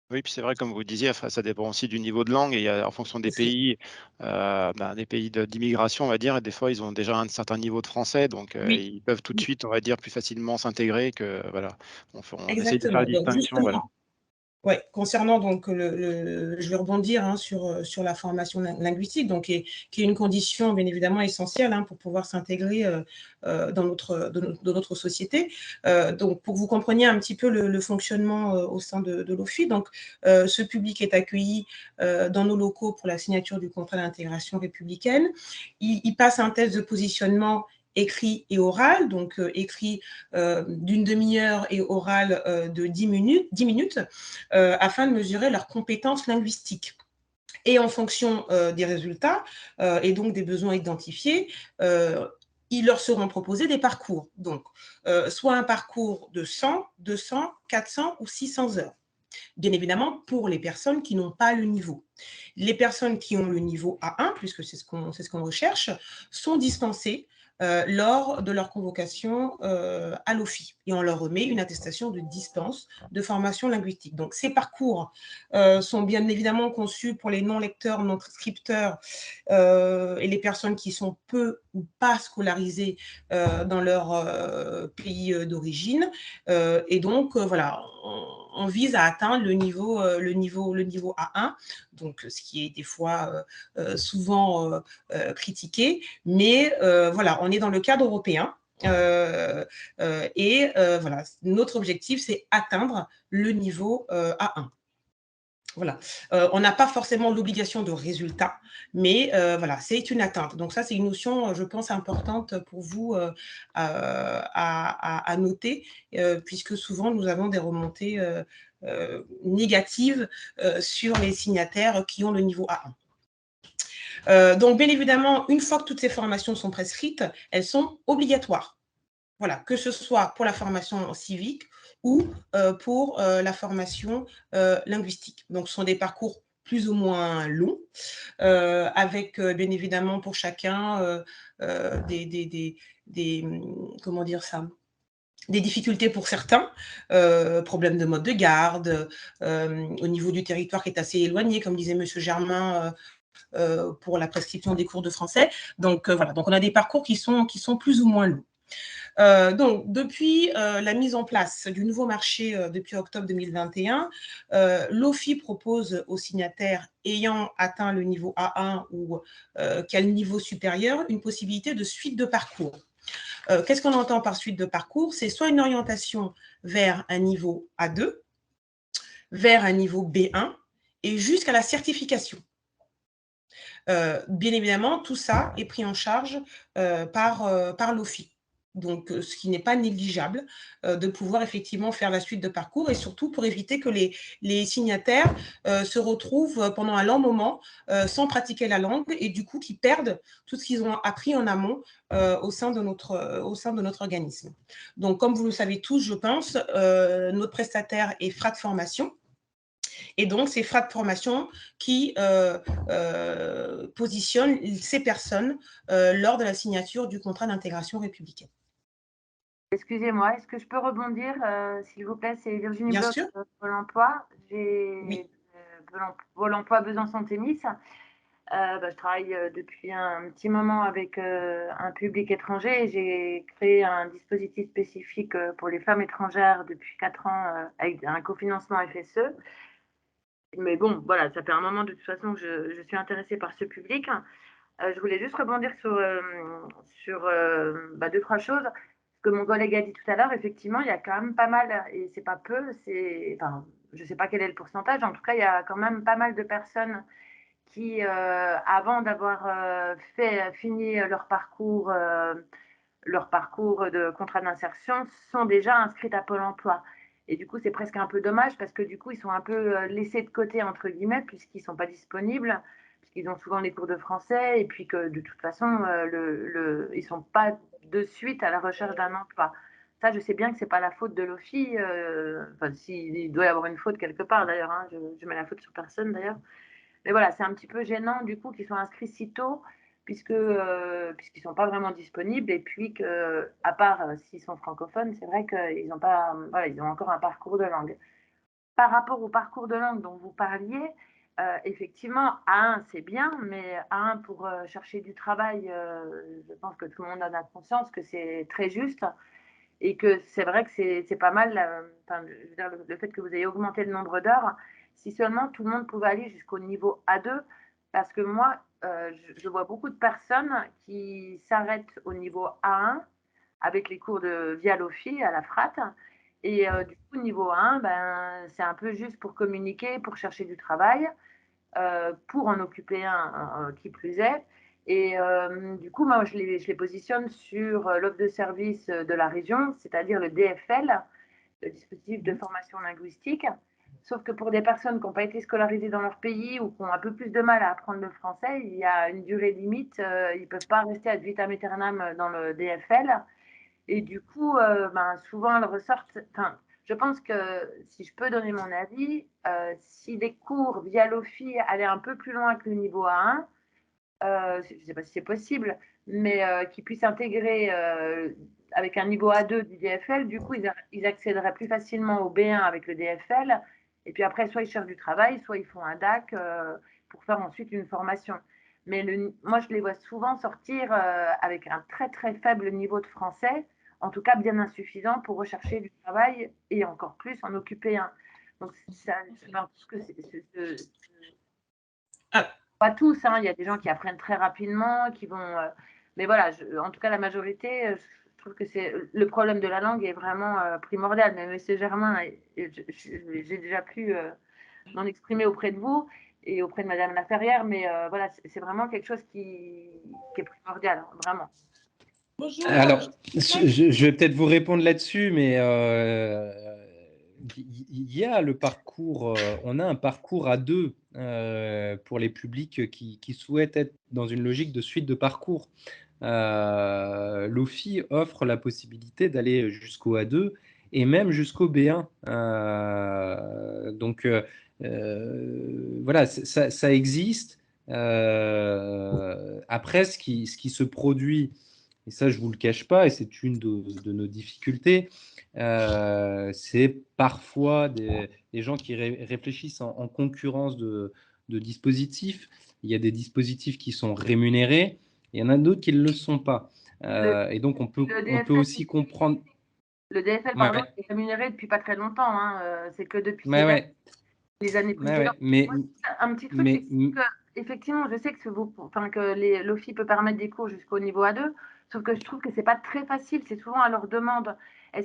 Oui, puis c'est vrai, comme vous disiez, ça dépend aussi du niveau de langue et en fonction des pays, des pays d'immigration, on va dire, et des fois, ils ont déjà un certain niveau de français, donc Oui, ils peuvent tout de suite, on va dire, plus facilement s'intégrer que, voilà, on essaye de faire exactement. la Donc distinction, voilà. Ouais, concernant donc je vais rebondir sur la formation linguistique, donc qui est une condition bien évidemment essentielle pour pouvoir s'intégrer dans notre société. Donc pour que vous compreniez un petit peu le fonctionnement au sein de l'OFI, donc ce public est accueilli dans nos locaux pour la signature du contrat d'intégration républicaine. Il passe un test de positionnement écrit et oral, donc écrit d'une demi-heure et oral de 10 minutes afin de mesurer leurs compétences linguistiques. Et en fonction des résultats et donc des besoins identifiés, ils leur seront proposés des parcours. Donc, soit un parcours de 100, 200, 400 ou 600 heures. Bien évidemment, pour les personnes qui n'ont pas le niveau. Les personnes qui ont le niveau A1, puisque c'est ce qu'on recherche, sont dispensées lors de leur convocation à l'OFI. Et on leur remet une attestation de dispense de formation linguistique. Donc, ces parcours sont bien évidemment conçus pour les non-lecteurs, non-scripteurs et les personnes qui sont peu ou pas scolarisées dans leur pays d'origine. Et donc, voilà, on vise à atteindre le niveau A1, donc ce qui est des fois souvent critiqué, mais voilà, on est dans le cadre européen. Voilà, notre objectif, c'est atteindre le niveau A1. Voilà. On n'a pas forcément l'obligation de résultat, mais voilà, c'est une atteinte. Donc ça, c'est une notion, je pense, importante pour vous à noter, puisque souvent, nous avons des remontées négatives sur les signataires qui ont le niveau A1. Donc, bien évidemment, une fois que toutes ces formations sont prescrites, elles sont obligatoires. Voilà, que ce soit pour la formation civique ou pour la formation linguistique. Donc, ce sont des parcours plus ou moins longs, avec bien évidemment pour chacun comment dire ça, des difficultés pour certains, problèmes de mode de garde, au niveau du territoire qui est assez éloigné, comme disait M. Germain, pour la prescription des cours de français. Donc, voilà, donc on a des parcours qui sont plus ou moins longs. Donc, depuis la mise en place du nouveau marché depuis octobre 2021, l'OFI propose aux signataires ayant atteint le niveau A1 ou qui a le niveau supérieur une possibilité de suite de parcours. Qu'est-ce qu'on entend par suite de parcours? C'est soit une orientation vers un niveau A2, vers un niveau B1 et jusqu'à la certification. Bien évidemment, tout ça est pris en charge par l'OFI. Donc, ce qui n'est pas négligeable de pouvoir effectivement faire la suite de parcours et surtout pour éviter que les signataires se retrouvent pendant un long moment sans pratiquer la langue et du coup qui perdent tout ce qu'ils ont appris en amont au sein de notre organisme. Donc, comme vous le savez tous, je pense, notre prestataire est FRAT Formation. Et donc, c'est FRAT Formation qui positionne ces personnes lors de la signature du contrat d'intégration républicaine. Excusez-moi, est-ce que je peux rebondir, s'il vous plaît? C'est Virginie Bien Bloch, sûr. Pôle emploi. Oui. Pôle emploi Besançon-Tennis. Je travaille depuis un petit moment avec un public étranger et j'ai créé un dispositif spécifique pour les femmes étrangères depuis 4 ans avec un cofinancement FSE. Mais bon, voilà, ça fait un moment de toute façon que je suis intéressée par ce public. Je voulais juste rebondir sur 2-3 choses. Ce que mon collègue a dit tout à l'heure, effectivement, il y a quand même pas mal, et c'est pas peu, je ne sais pas quel est le pourcentage, en tout cas, il y a quand même pas mal de personnes qui, avant d'avoir fini leur parcours de contrat d'insertion, sont déjà inscrites à Pôle emploi. Et du coup, c'est presque un peu dommage parce que du coup, ils sont un peu laissés de côté, entre guillemets, puisqu'ils ne sont pas disponibles, puisqu'ils ont souvent les cours de français et puis que de toute façon, ils ne sont pas de suite à la recherche d'un emploi. Ça, je sais bien que ce n'est pas la faute de l'OFI. Il doit y avoir une faute quelque part d'ailleurs. Je mets la faute sur personne d'ailleurs. Mais voilà, c'est un petit peu gênant du coup qu'ils soient inscrits si tôt puisqu'ils ne sont pas vraiment disponibles et puis que, à part s'ils sont francophones, c'est vrai qu'ils n'ont pas, voilà, ils ont encore un parcours de langue. Par rapport au parcours de langue dont vous parliez, effectivement, A1 c'est bien, mais A1 pour chercher du travail, je pense que tout le monde en a conscience que c'est très juste. Et que c'est vrai que c'est pas mal, je veux dire, le fait que vous ayez augmenté le nombre d'heures, si seulement tout le monde pouvait aller jusqu'au niveau A2, parce que moi, je vois beaucoup de personnes qui s'arrêtent au niveau A1 avec les cours de via Lofi à la FRAT. Et du coup, niveau 1, ben, c'est un peu juste pour communiquer, pour chercher du travail, pour en occuper un qui plus est. Et du coup, moi, je les positionne sur l'offre de service de la région, c'est-à-dire le DFL, le dispositif de formation linguistique. Sauf que pour des personnes qui n'ont pas été scolarisées dans leur pays ou qui ont un peu plus de mal à apprendre le français, il y a une durée limite. Ils ne peuvent pas rester ad vitam aeternam dans le DFL. Et du coup, ben, souvent, elles ressortent. Enfin, je pense que si je peux donner mon avis, si des cours via l'OFI allaient un peu plus loin que le niveau A1, je ne sais pas si c'est possible, mais qu'ils puissent intégrer avec un niveau A2 du DFL, du coup, ils accéderaient plus facilement au B1 avec le DFL. Et puis après, soit ils cherchent du travail, soit ils font un DAC pour faire ensuite une formation. Mais moi, je les vois souvent sortir avec un très, très faible niveau de français, en tout cas bien insuffisant pour rechercher du travail et encore plus en occuper un. Donc, ça, je pense que pas tous, hein. Il y a des gens qui apprennent très rapidement, qui vont. Mais voilà, en tout cas, la majorité, je trouve que c'est le problème de la langue est vraiment primordial. Mais Monsieur Germain, j'ai déjà pu m'en exprimer auprès de vous et auprès de Madame Laferrière, mais voilà, c'est vraiment quelque chose qui est primordial, hein, vraiment. Bonjour. Alors, je vais peut-être vous répondre là-dessus, mais il y a le parcours, on a un parcours à deux pour les publics qui souhaitent être dans une logique de suite de parcours. L'OFI offre la possibilité d'aller jusqu'au A2 et même jusqu'au B1. Donc, voilà, ça existe. Après, ce qui se produit, et ça je ne vous le cache pas, et c'est une de nos difficultés, c'est parfois des gens qui réfléchissent en concurrence de dispositifs. Il y a des dispositifs qui sont rémunérés, et il y en a d'autres qui ne le sont pas. Et donc on peut aussi comprendre. Le DFL, pardon, est rémunéré depuis pas très longtemps. Hein. C'est que depuis les années précédentes. Mais, un petit truc, c'est que effectivement, je sais que l'OFI peut permettre des cours jusqu'au niveau A2, sauf que je trouve que c'est pas très facile. C'est souvent à leur demande. Je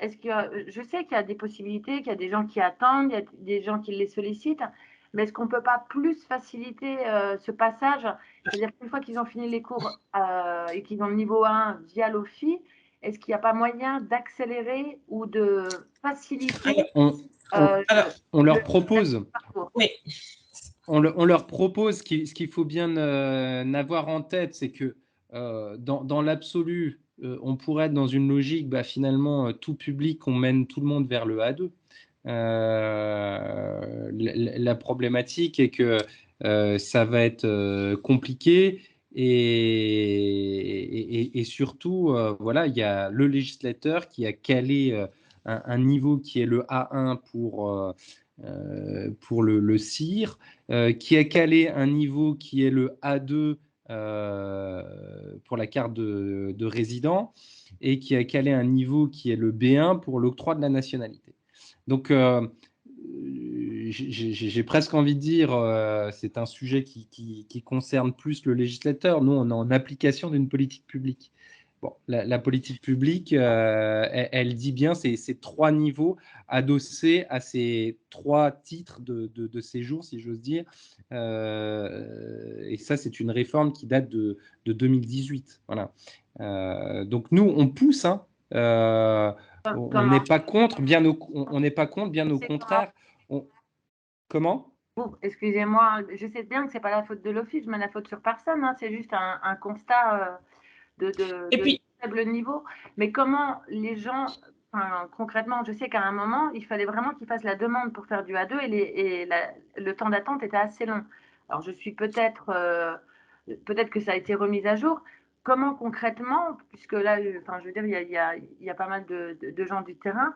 sais qu'il y a des possibilités, qu'il y a des gens qui attendent, il y a des gens qui les sollicitent, mais est-ce qu'on peut pas plus faciliter ce passage? C'est-à-dire qu'une fois qu'ils ont fini les cours et qu'ils ont le niveau 1 via l'OFI, est-ce qu'il n'y a pas moyen d'accélérer ou de faciliter on leur propose. On leur propose, ce qu'il faut bien avoir en tête, c'est que dans l'absolu, on pourrait être dans une logique, finalement, tout public, on mène tout le monde vers le A2. La problématique est que ça va être compliqué et surtout, voilà, il y a le législateur qui a calé un niveau qui est le A1 pour le CIR, qui a calé un niveau qui est le A2 pour la carte de résident et qui a calé un niveau qui est le B1 pour l'octroi de la nationalité. Donc, j'ai presque envie de dire, c'est un sujet qui concerne plus le législateur. Nous, on est en application d'une politique publique. Bon, la politique publique, elle dit bien ces trois niveaux adossés à ces trois titres de séjour, si j'ose dire. Et ça, c'est une réforme qui date de 2018. Voilà. Donc, nous, on pousse. Hein, on n'est pas contre, bien au contraire. Comment ? Excusez-moi, je sais bien que ce n'est pas la faute de l'office, je mets la faute sur personne. Hein, c'est juste un constat de faible niveau. Mais comment les gens, concrètement, je sais qu'à un moment, il fallait vraiment qu'ils fassent la demande pour faire du A2 et le temps d'attente était assez long. Alors, je suis peut-être que ça a été remis à jour. Comment concrètement, puisque là, je veux dire, il y a pas mal de gens du terrain,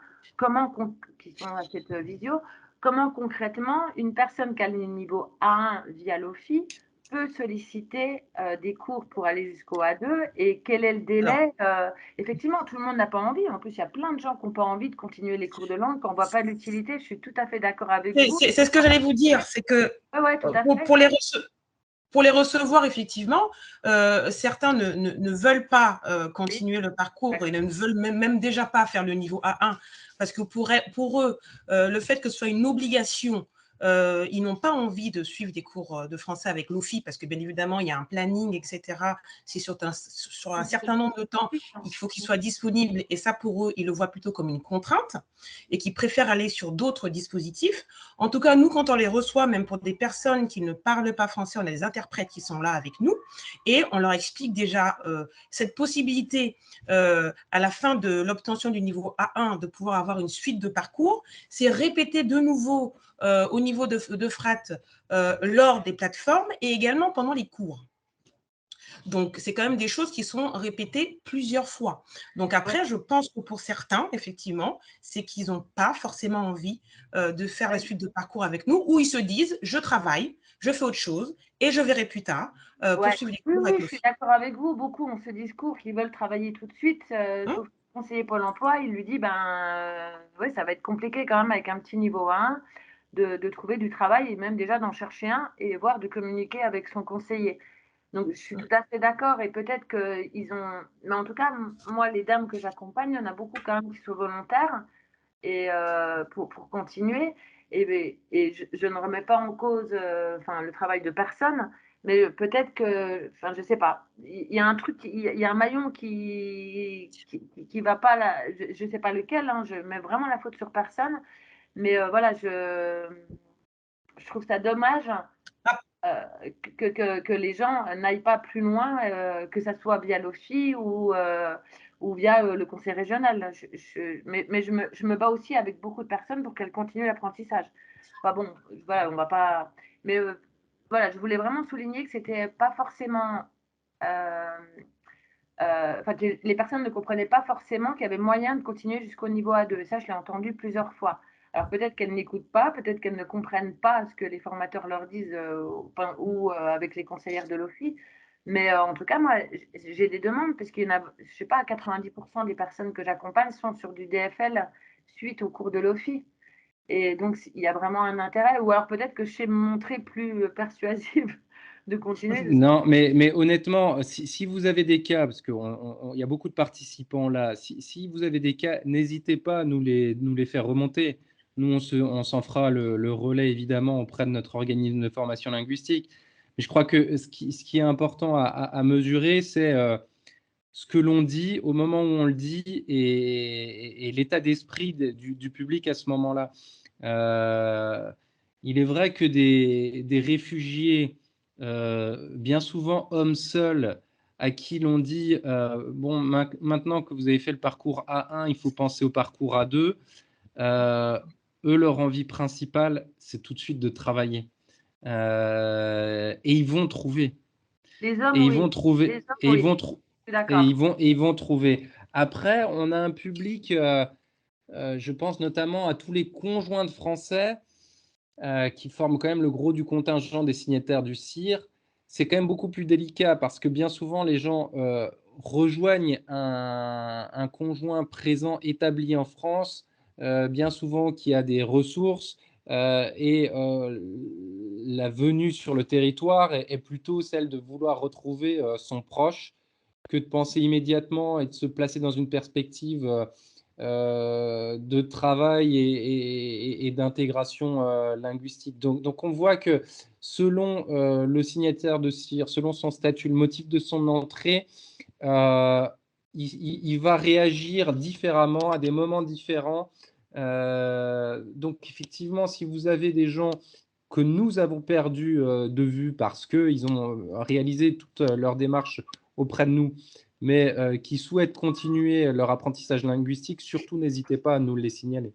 qui sont à cette visio, comment concrètement une personne qui a le niveau A1 via l'OFI peut solliciter des cours pour aller jusqu'au A2 et quel est le Alors, délai? Effectivement, tout le monde n'a pas envie. En plus, il y a plein de gens qui n'ont pas envie de continuer les cours de langue, qu'on ne voit pas l'utilité. Je suis tout à fait d'accord avec vous. c'est ce que j'allais vous dire, c'est que Ouais, tout à fait. pour les recevoir, effectivement, certains ne veulent pas continuer le parcours et ne veulent même déjà pas faire le niveau A1 parce que pour eux, le fait que ce soit une obligation, ils n'ont pas envie de suivre des cours de français avec l'OFI parce que bien évidemment, il y a un planning, etc. C'est sur un certain nombre de temps, il faut qu'ils soient disponibles et ça, pour eux, ils le voient plutôt comme une contrainte et qu'ils préfèrent aller sur d'autres dispositifs. En tout cas, nous, quand on les reçoit, même pour des personnes qui ne parlent pas français, on a des interprètes qui sont là avec nous et on leur explique déjà cette possibilité à la fin de l'obtention du niveau A1 de pouvoir avoir une suite de parcours. C'est répéter de nouveau au niveau de FRAT lors des plateformes et également pendant les cours. Donc, c'est quand même des choses qui sont répétées plusieurs fois. Donc, après, je pense que pour certains, effectivement, c'est qu'ils n'ont pas forcément envie de faire la suite de parcours avec nous, ou ils se disent, je travaille, je fais autre chose, et je verrai plus tard pour suivre les cours avec je suis d'accord avec vous. Beaucoup ont ce discours qu'ils veulent travailler tout de suite, sauf que le conseiller Pôle emploi, il lui dit, ouais, ça va être compliqué quand même avec un petit niveau 1 de trouver du travail et même déjà d'en chercher un et voire de communiquer avec son conseiller. Donc, je suis tout à fait d'accord et peut-être qu'ils ont… Mais en tout cas, moi, les dames que j'accompagne, il y en a beaucoup quand même qui sont volontaires et, pour continuer. Et je ne remets pas en cause le travail de personne, mais peut-être que… Enfin, je ne sais pas. Il y a un truc, il y a un maillon qui va pas là. Je ne sais pas lequel, hein, je mets vraiment la faute sur personne. Mais voilà, je trouve ça dommage que les gens n'aillent pas plus loin, que ça soit via l'OFI ou via le conseil régional. Mais je me bats aussi avec beaucoup de personnes pour qu'elles continuent l'apprentissage. Enfin bon, voilà, on va pas. Mais voilà, je voulais vraiment souligner que c'était pas forcément. Les personnes ne comprenaient pas forcément qu'il y avait moyen de continuer jusqu'au niveau A2. Et ça, je l'ai entendu plusieurs fois. Alors peut-être qu'elles n'écoutent pas, peut-être qu'elles ne comprennent pas ce que les formateurs leur disent ou avec les conseillères de l'OFI. Mais en tout cas, moi, j'ai des demandes parce qu'il y en a, je sais pas, 90% des personnes que j'accompagne sont sur du DFL suite au cours de l'OFI. Et donc, il y a vraiment un intérêt. Ou alors peut-être que je sais me montrer plus persuasive de continuer. Non, mais honnêtement, si vous avez des cas, parce qu'il y a beaucoup de participants là, si vous avez des cas, n'hésitez pas à nous les faire remonter. Nous, on s'en fera le relais, évidemment, auprès de notre organisme de formation linguistique. Mais je crois que ce qui est important à mesurer, c'est ce que l'on dit au moment où on le dit et l'état d'esprit du public à ce moment-là. Il est vrai que des réfugiés, bien souvent hommes seuls, à qui l'on dit bon, maintenant que vous avez fait le parcours A1, il faut penser au parcours A2. Eux, leur envie principale, c'est tout de suite de travailler. Et ils vont trouver. Les hommes, Et ils oui. vont trouver. Les hommes, Et oui. ils vont D'accord. ils vont trouver. Après, on a un public, je pense notamment à tous les conjoints de Français qui forment quand même le gros du contingent des signataires du CIR. C'est quand même beaucoup plus délicat parce que bien souvent, les gens rejoignent un conjoint présent établi en France, bien souvent qui a des ressources, et la venue sur le territoire est plutôt celle de vouloir retrouver son proche que de penser immédiatement et de se placer dans une perspective de travail et d'intégration linguistique. Donc, on voit que selon le signataire de CIR, selon son statut, le motif de son entrée, il va réagir différemment à des moments différents. Donc, effectivement, si vous avez des gens que nous avons perdus de vue parce qu'ils ont réalisé toute leur démarche auprès de nous, mais qui souhaitent continuer leur apprentissage linguistique, surtout n'hésitez pas à nous les signaler.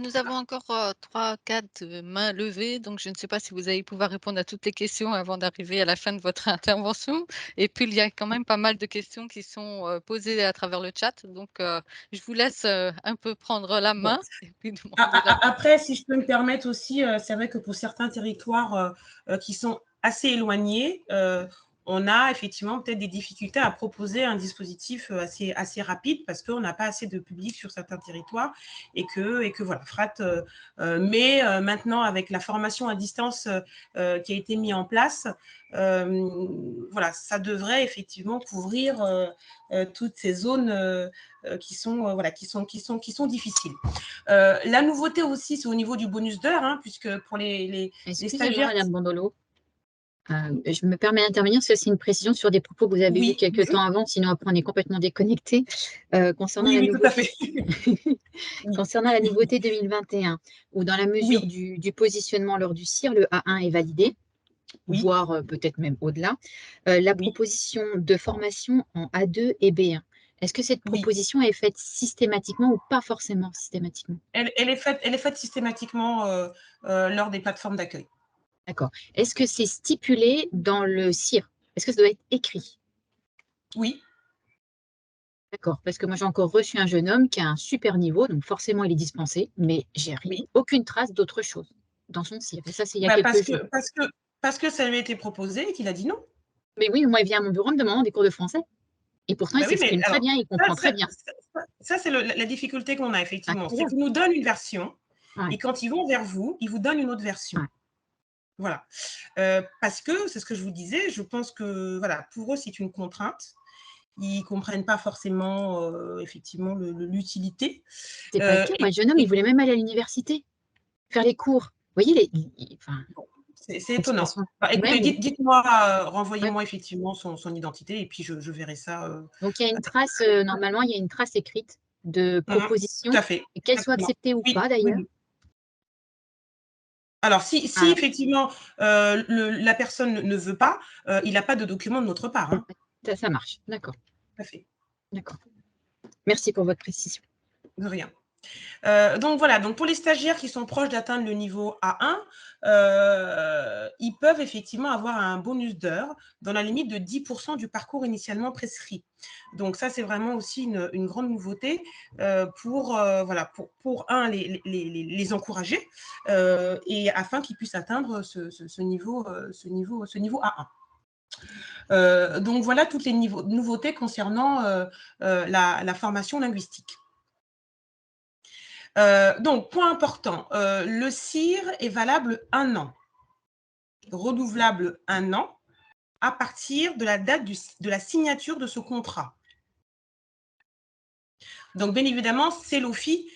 Nous avons encore 3-4 mains levées, donc je ne sais pas si vous allez pouvoir répondre à toutes les questions avant d'arriver à la fin de votre intervention. Et puis, il y a quand même pas mal de questions qui sont posées à travers le chat. Donc, je vous laisse un peu prendre la Bon. main et puis demander la Après, si je peux me permettre aussi, c'est vrai que pour certains territoires qui sont assez éloignés, on a effectivement peut-être des difficultés à proposer un dispositif assez rapide parce qu'on n'a pas assez de public sur certains territoires et que voilà, FRAT, mais maintenant avec la formation à distance qui a été mise en place, voilà, ça devrait effectivement couvrir toutes ces zones qui sont, voilà, qui sont difficiles. La nouveauté aussi, c'est au niveau du bonus d'heure, hein, puisque pour les Excusez-moi, stagiaires… Madame Bandolo. Je me permets d'intervenir, parce que c'est une précision sur des propos que vous avez eus quelques temps avant, sinon après on est complètement déconnecté. Concernant Oui, la oui, tout à nouveauté, fait. concernant la nouveauté 2021, où dans la mesure Oui. du positionnement lors du CIR, le A1 est validé, Oui. voire peut-être même au-delà, la Oui. proposition de formation en A2 et B1. Est-ce que cette Oui. proposition est faite systématiquement ou pas forcément systématiquement? Elle est faite systématiquement lors des plateformes d'accueil. D'accord. Est-ce que c'est stipulé dans le CIR? Est-ce que ça doit être écrit? Oui. D'accord, parce que moi j'ai encore reçu un jeune homme qui a un super niveau, donc forcément il est dispensé, mais j'ai Oui. aucune trace d'autre chose dans son CIR. Et ça, c'est il y a Bah, quelques jours. parce que ça lui a été proposé et qu'il a dit non. Mais oui, moi il vient à mon bureau en me demandant des cours de français. Et pourtant, Bah il oui, mais s'exprime très alors, bien, il comprend très bien. ça c'est la difficulté qu'on a effectivement. C'est Incroyable. qu'ils nous donnent une version Ouais. et quand ils vont vers vous, ils vous donnent une autre version. Ouais. Voilà. Parce que, c'est ce que je vous disais, je pense que voilà, pour eux, c'est une contrainte. Ils ne comprennent pas forcément, effectivement, l'utilité. C'est pas le cas. Moi, le jeune homme, il voulait même aller à l'université, faire les cours. Vous voyez, enfin, c'est étonnant. Bah, écoutez, mais... dites-moi, renvoyez-moi effectivement son identité et puis je verrai ça. Donc, il y a une trace, normalement, il y a une trace écrite de proposition, tout à fait. et qu'elle soit acceptée ou Oui, pas d'ailleurs. oui. Alors, si effectivement la personne ne veut pas, il n'a pas de document de notre part. Hein. Ça marche, d'accord. Tout à fait. D'accord. Merci pour votre précision. De rien. Donc voilà, donc pour les stagiaires qui sont proches d'atteindre le niveau A1, ils peuvent effectivement avoir un bonus d'heures dans la limite de 10% du parcours initialement prescrit. Donc ça, c'est vraiment aussi une grande nouveauté pour les encourager et afin qu'ils puissent atteindre ce niveau A1. Donc voilà toutes les nouveautés concernant la formation linguistique. Donc, point important, le CIR est valable 1 an, renouvelable 1 an, à partir de la date de la signature de ce contrat. Donc, bien évidemment, c'est l'OFII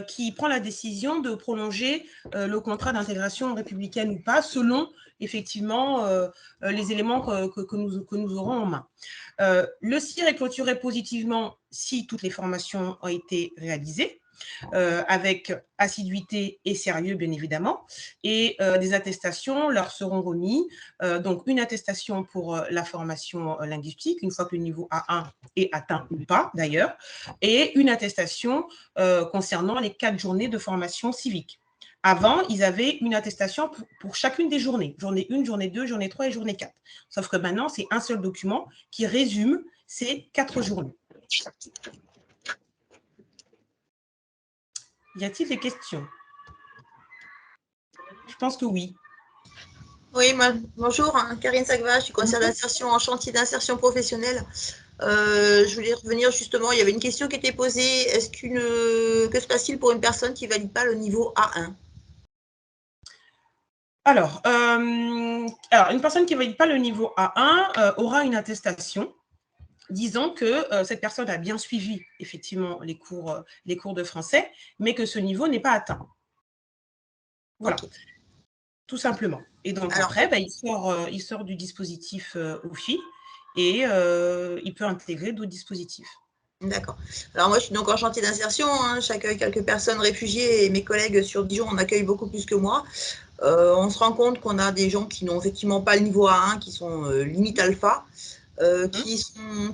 qui prend la décision de prolonger le contrat d'intégration républicaine ou pas, selon effectivement les éléments que nous aurons en main. Le CIR est clôturé positivement si toutes les formations ont été réalisées. Avec assiduité et sérieux, bien évidemment, et des attestations leur seront remises. Donc, une attestation pour la formation linguistique, une fois que le niveau A1 est atteint ou pas, d'ailleurs, et une attestation concernant les 4 journées de formation civique. Avant, ils avaient une attestation pour chacune des journées. Journée 1, journée 2, journée 3 et journée 4. Sauf que maintenant, c'est un seul document qui résume ces 4 journées. Y a-t-il des questions? Je pense que oui. Oui, bonjour, Karine Sagva, je suis conseillère d'insertion en chantier d'insertion professionnelle. Je voulais revenir justement, il y avait une question qui était posée, que se passe-t-il pour une personne qui ne valide pas le niveau A1? Alors, une personne qui ne valide pas le niveau A1 aura une attestation disant que cette personne a bien suivi effectivement les cours de français, mais que ce niveau n'est pas atteint. Voilà, tout simplement. Et donc après, il sort du dispositif OFII et il peut intégrer d'autres dispositifs. D'accord. Alors moi, je suis donc en chantier d'insertion, hein, j'accueille quelques personnes réfugiées et mes collègues sur Dijon en accueillent beaucoup plus que moi. On se rend compte qu'on a des gens qui n'ont effectivement pas le niveau A1, qui sont limite alpha,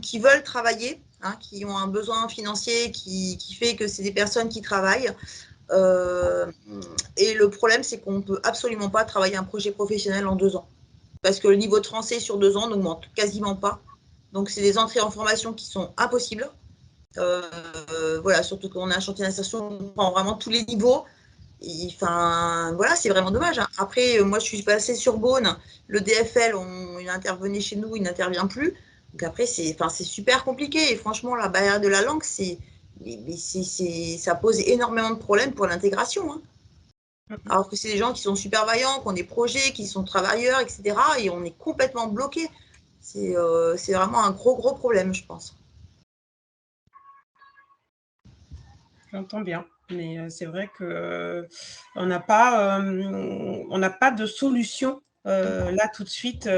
qui veulent travailler, hein, qui ont un besoin financier qui fait que c'est des personnes qui travaillent. Et le problème, c'est qu'on ne peut absolument pas travailler un projet professionnel en 2 ans. Parce que le niveau de français sur 2 ans n'augmente quasiment pas. Donc, c'est des entrées en formation qui sont impossibles. Voilà, surtout qu'on a un chantier d'insertion, on prend vraiment tous les niveaux. Enfin, voilà, c'est vraiment dommage. Après, moi, je suis passée sur Beaune. Le DFL, il intervenait chez nous, il n'intervient plus. Donc après, c'est super compliqué. Et franchement, la barrière de la langue, ça pose énormément de problèmes pour l'intégration. Hein. Alors que c'est des gens qui sont super vaillants, qui ont des projets, qui sont travailleurs, etc. Et on est complètement bloqué. C'est vraiment un gros problème, je pense. J'entends bien, mais c'est vrai qu'on n'a pas de solution là tout de suite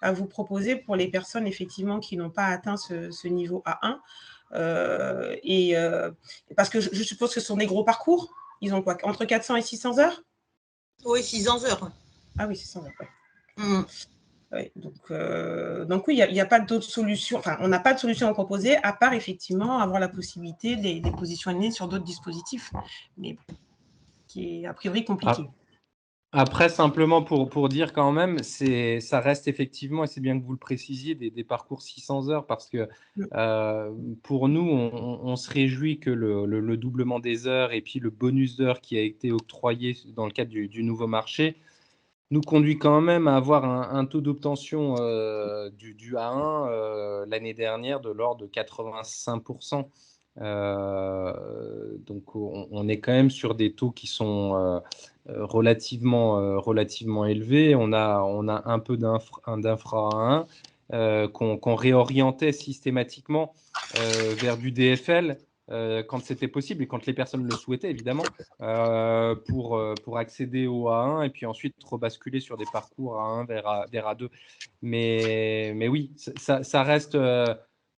à vous proposer pour les personnes effectivement qui n'ont pas atteint ce niveau A1. Parce que je suppose que ce sont des gros parcours. Ils ont quoi, entre 400 et 600 heures? Oui, 600 heures. Ah oui, 600 heures, ouais. Ouais, donc oui, il n'y a pas d'autre solution. Enfin, on n'a pas de solution à proposer à part effectivement avoir la possibilité de les positionner sur d'autres dispositifs, mais qui est a priori compliqué. Après, simplement pour dire quand même, ça reste effectivement, et c'est bien que vous le précisiez, des parcours 600 heures parce que pour nous, on se réjouit que le doublement des heures et puis le bonus d'heures qui a été octroyé dans le cadre du nouveau marché nous conduit quand même à avoir un taux d'obtention du A1 l'année dernière de l'ordre de 85%. Donc on est quand même sur des taux qui sont relativement élevés. On a un peu d'infra A1 qu'on réorientait systématiquement vers du DFL quand c'était possible et quand les personnes le souhaitaient, évidemment, pour accéder au A1 et puis ensuite rebasculer sur des parcours A1 vers A2. Mais oui, ça reste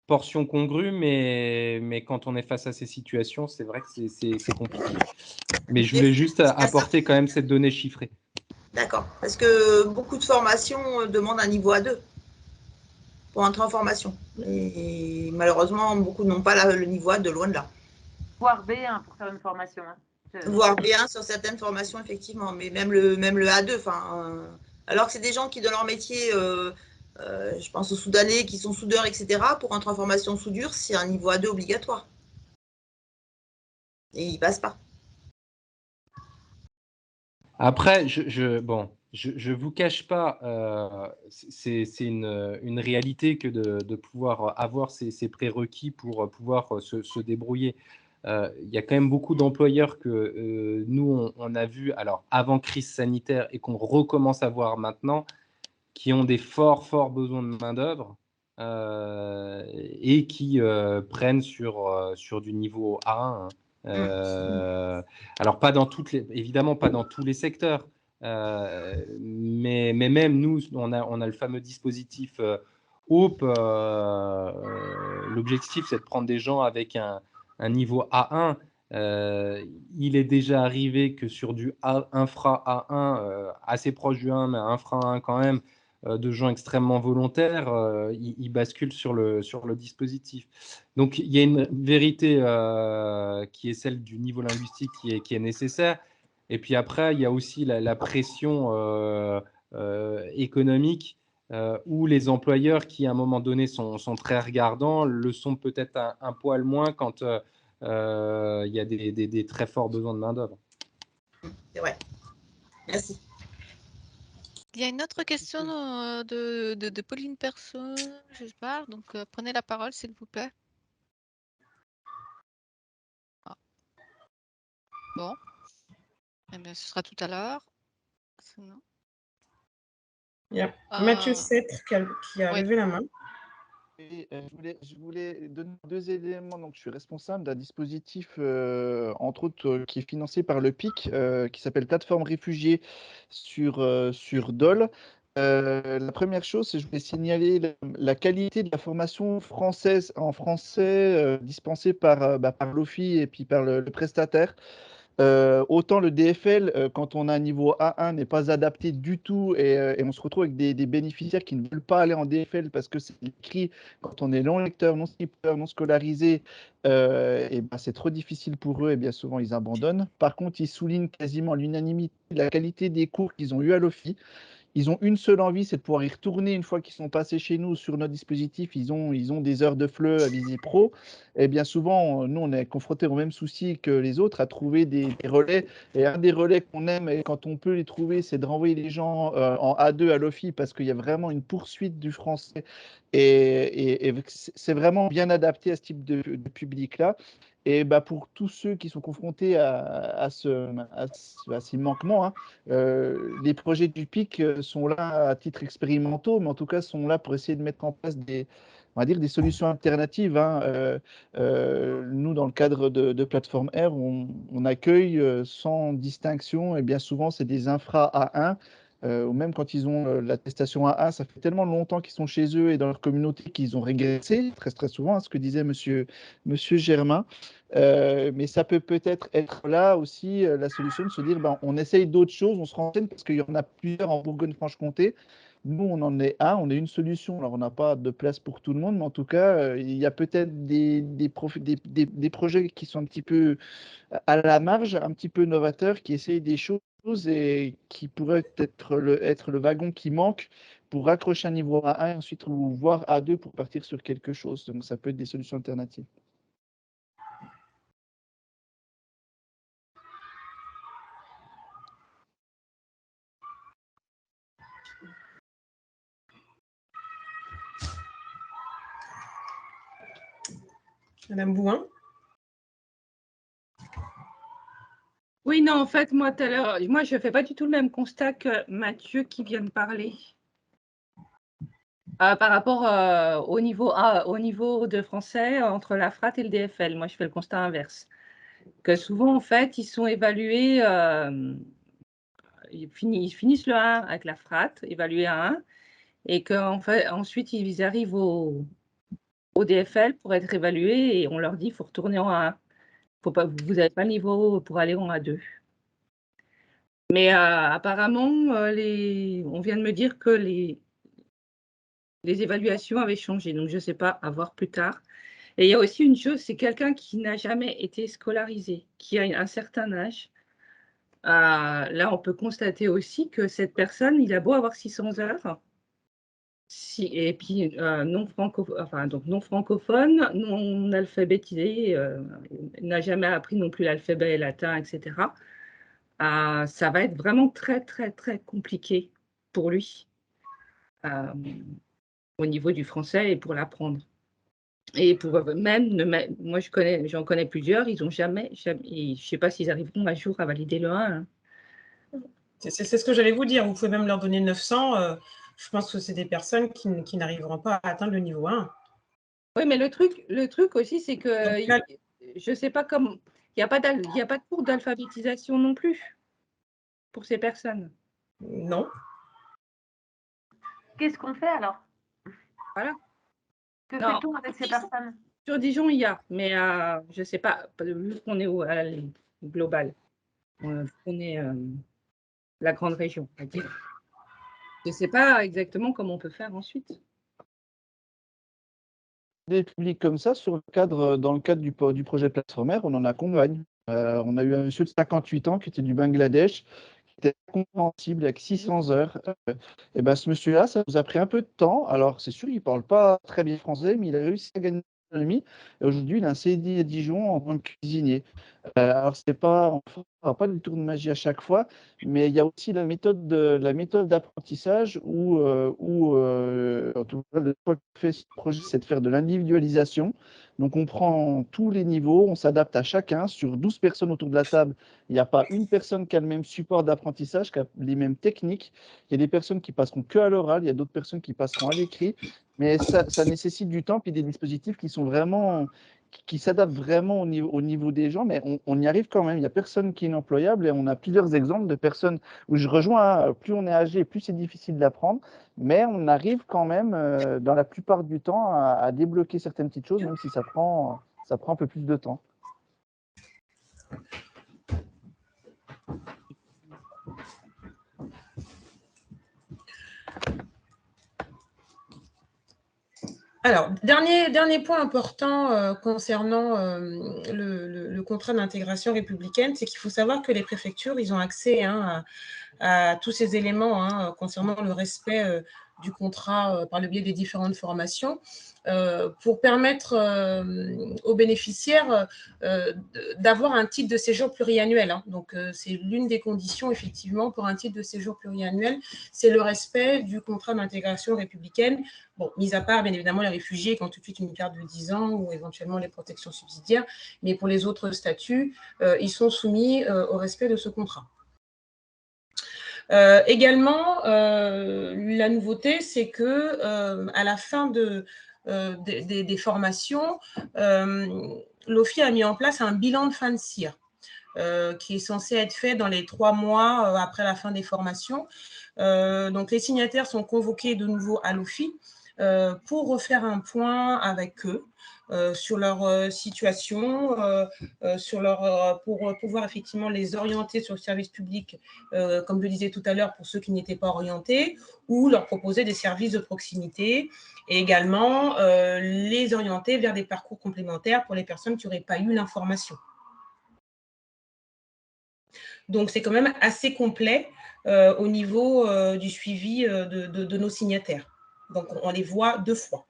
portion congrue, mais quand on est face à ces situations, c'est vrai que c'est compliqué. Mais je voulais juste apporter quand même cette donnée chiffrée. D'accord, parce que beaucoup de formations demandent un niveau A2 pour entrer en formation. Et malheureusement, beaucoup n'ont pas le niveau A2, loin de là. Voire B1 pour faire une formation. Hein. Voire B1 sur certaines formations, effectivement, mais même le A2. Alors que c'est des gens qui, dans leur métier, je pense aux Soudanais qui sont soudeurs, etc., pour entrer en formation soudure, c'est un niveau A2 obligatoire. Et ils ne passent pas. Après, je vous cache pas, c'est une réalité que de pouvoir avoir ces prérequis pour pouvoir se débrouiller. Il y a quand même beaucoup d'employeurs que nous, on a vu alors avant crise sanitaire et qu'on recommence à voir maintenant, qui ont des forts besoins de main-d'œuvre et qui prennent sur du niveau A1. Alors, évidemment, pas dans tous les secteurs, mais même nous, on a le fameux dispositif HOPE. L'objectif, c'est de prendre des gens avec un niveau A1. Il est déjà arrivé que sur du infra A1, assez proche du 1, mais infra A1 quand même, de gens extrêmement volontaires, ils basculent sur le dispositif. Donc, il y a une vérité qui est celle du niveau linguistique qui est nécessaire. Et puis après, il y a aussi la pression économique où les employeurs qui, à un moment donné, sont très regardants, le sont peut-être un poil moins quand il y a des très forts besoins de main-d'œuvre. C'est vrai. Merci. Il y a une autre question de Pauline Perso, j'espère. Donc, prenez la parole, s'il vous plaît. Ah. Bon. Eh bien, ce sera tout à l'heure. Sinon... Il y a Mathieu Sêtre qui a levé la main. Et, je voulais donner 2 éléments. Donc, je suis responsable d'un dispositif, entre autres, qui est financé par le PIC, qui s'appelle Plateforme Réfugiés sur Dole. La première chose, c'est que je voulais signaler la qualité de la formation française en français dispensée par l'OFI et puis par le prestataire. Autant le DFL, quand on a un niveau A1, n'est pas adapté du tout et on se retrouve avec des bénéficiaires qui ne veulent pas aller en DFL parce que c'est écrit quand on est non lecteur, non skipper, non scolarisé, et ben, c'est trop difficile pour eux et bien souvent ils abandonnent. Par contre, ils soulignent quasiment l'unanimité de la qualité des cours qu'ils ont eu à l'OFI. Ils ont une seule envie, c'est de pouvoir y retourner une fois qu'ils sont passés chez nous sur notre dispositif. Ils ont des heures de FLE à Visi Pro. Et bien souvent, nous, on est confrontés au même souci que les autres, à trouver des relais. Et un des relais qu'on aime, et quand on peut les trouver, c'est de renvoyer les gens en A2 à l'OFI parce qu'il y a vraiment une poursuite du français. Et c'est vraiment bien adapté à ce type de public-là. Et bah, pour tous ceux qui sont confrontés à ces manquements, hein, les projets du PIC sont là à titre expérimentaux, mais en tout cas sont là pour essayer de mettre en place on va dire des solutions alternatives, hein. Nous, dans le cadre de Plateforme R, on accueille sans distinction, et bien souvent, c'est des infra A1. Ou même quand ils ont l'attestation A1, ça fait tellement longtemps qu'ils sont chez eux et dans leur communauté qu'ils ont régressé, très, très souvent, ce que disait monsieur Germain. Mais ça peut peut-être être là aussi la solution de se dire ben, on essaye d'autres choses, on se renseigne parce qu'il y en a plusieurs en Bourgogne-Franche-Comté. Nous, on en est un, on est une solution. Alors, on n'a pas de place pour tout le monde, mais en tout cas, il y a peut-être des projets qui sont un petit peu à la marge, un petit peu novateurs, qui essayent des choses et qui pourraient être le wagon qui manque pour raccrocher un niveau A1 et ensuite voire A2 pour partir sur quelque chose. Donc, ça peut être des solutions alternatives. Madame Bouin. Oui, non, en fait, moi, tout à l'heure, moi, je ne fais pas du tout le même constat que Mathieu qui vient de parler. Par rapport au niveau de français entre la FRAT et le DFL, moi, je fais le constat inverse. Que souvent, en fait, ils sont évalués, ils finissent le 1 avec la FRAT, évalués à 1, et qu'ensuite, ils arrivent au DFL pour être évalués et on leur dit qu'il faut retourner en A1. Vous n'avez pas le niveau pour aller en A2. Mais apparemment, on vient de me dire que les évaluations avaient changé. Donc, je ne sais pas, à voir plus tard. Et il y a aussi une chose, c'est quelqu'un qui n'a jamais été scolarisé, qui a un certain âge. Là, on peut constater aussi que cette personne, il a beau avoir 600 heures, et puis non francophone, non alphabétisé, n'a jamais appris non plus l'alphabet latin, etc. Ça va être vraiment très, très, très compliqué pour lui au niveau du français et pour l'apprendre. Et pour moi, j'en connais plusieurs, ils n'ont jamais, je ne sais pas s'ils arriveront un jour à valider le 1. Hein. C'est ce que j'allais vous dire. Vous pouvez même leur donner 900. Je pense que c'est des personnes qui n'arriveront pas à atteindre le niveau 1. Oui, mais le truc aussi, c'est que je ne sais pas comment. Il n'y a pas de cours d'alphabétisation non plus pour ces personnes. Non. Qu'est-ce qu'on fait alors? Voilà. Que fait-on avec ces personnes? Sur Dijon, il y a, mais je ne sais pas, vu qu'on est à la globale, on est la grande région, on va dire. Je ne sais pas exactement comment on peut faire ensuite. Des publics comme ça, dans le cadre du projet Plateforme R, on en accompagne. On a eu un monsieur de 58 ans qui était du Bangladesh, qui était incompréhensible avec 600 heures. Et ben, ce monsieur-là, ça nous a pris un peu de temps. Alors, c'est sûr, il ne parle pas très bien français, mais il a réussi à gagner l'autonomie. Et aujourd'hui, il a un CDI à Dijon en tant que cuisinier. Alors, on ne fera pas du tour de magie à chaque fois, mais il y a aussi la méthode d'apprentissage où en tout cas, le choix que fait ce projet, c'est de faire de l'individualisation. Donc, on prend tous les niveaux, on s'adapte à chacun. Sur 12 personnes autour de la table, il n'y a pas une personne qui a le même support d'apprentissage, qui a les mêmes techniques. Il y a des personnes qui passeront que à l'oral, il y a d'autres personnes qui passeront à l'écrit. Mais ça nécessite du temps, puis des dispositifs qui s'adaptent vraiment au niveau des gens, mais on y arrive quand même. Il n'y a personne qui est inemployable et on a plusieurs exemples de personnes où je rejoins, plus on est âgé, plus c'est difficile d'apprendre, mais on arrive quand même, dans la plupart du temps, à débloquer certaines petites choses, même si ça prend un peu plus de temps. Alors, dernier point important concernant le contrat d'intégration républicaine, c'est qu'il faut savoir que les préfectures, ils ont accès à tous ces éléments concernant le respect du contrat par le biais des différentes formations pour permettre aux bénéficiaires d'avoir un titre de séjour pluriannuel. Donc, c'est l'une des conditions, effectivement, pour un titre de séjour pluriannuel, c'est le respect du contrat d'intégration républicaine. Bon, mis à part, bien évidemment, les réfugiés qui ont tout de suite une carte de 10 ans ou éventuellement les protections subsidiaires, mais pour les autres statuts, ils sont soumis au respect de ce contrat. Également, la nouveauté, c'est que à la fin des formations, l'OFII a mis en place un bilan de fin de CIR qui est censé être fait dans les 3 mois après la fin des formations. Donc, les signataires sont convoqués de nouveau à l'OFII pour refaire un point avec eux sur leur situation, pour pouvoir effectivement les orienter sur le service public, comme je le disais tout à l'heure, pour ceux qui n'étaient pas orientés, ou leur proposer des services de proximité, et également les orienter vers des parcours complémentaires pour les personnes qui n'auraient pas eu l'information. Donc, c'est quand même assez complet au niveau du suivi de nos signataires. Donc, on les voit 2 fois.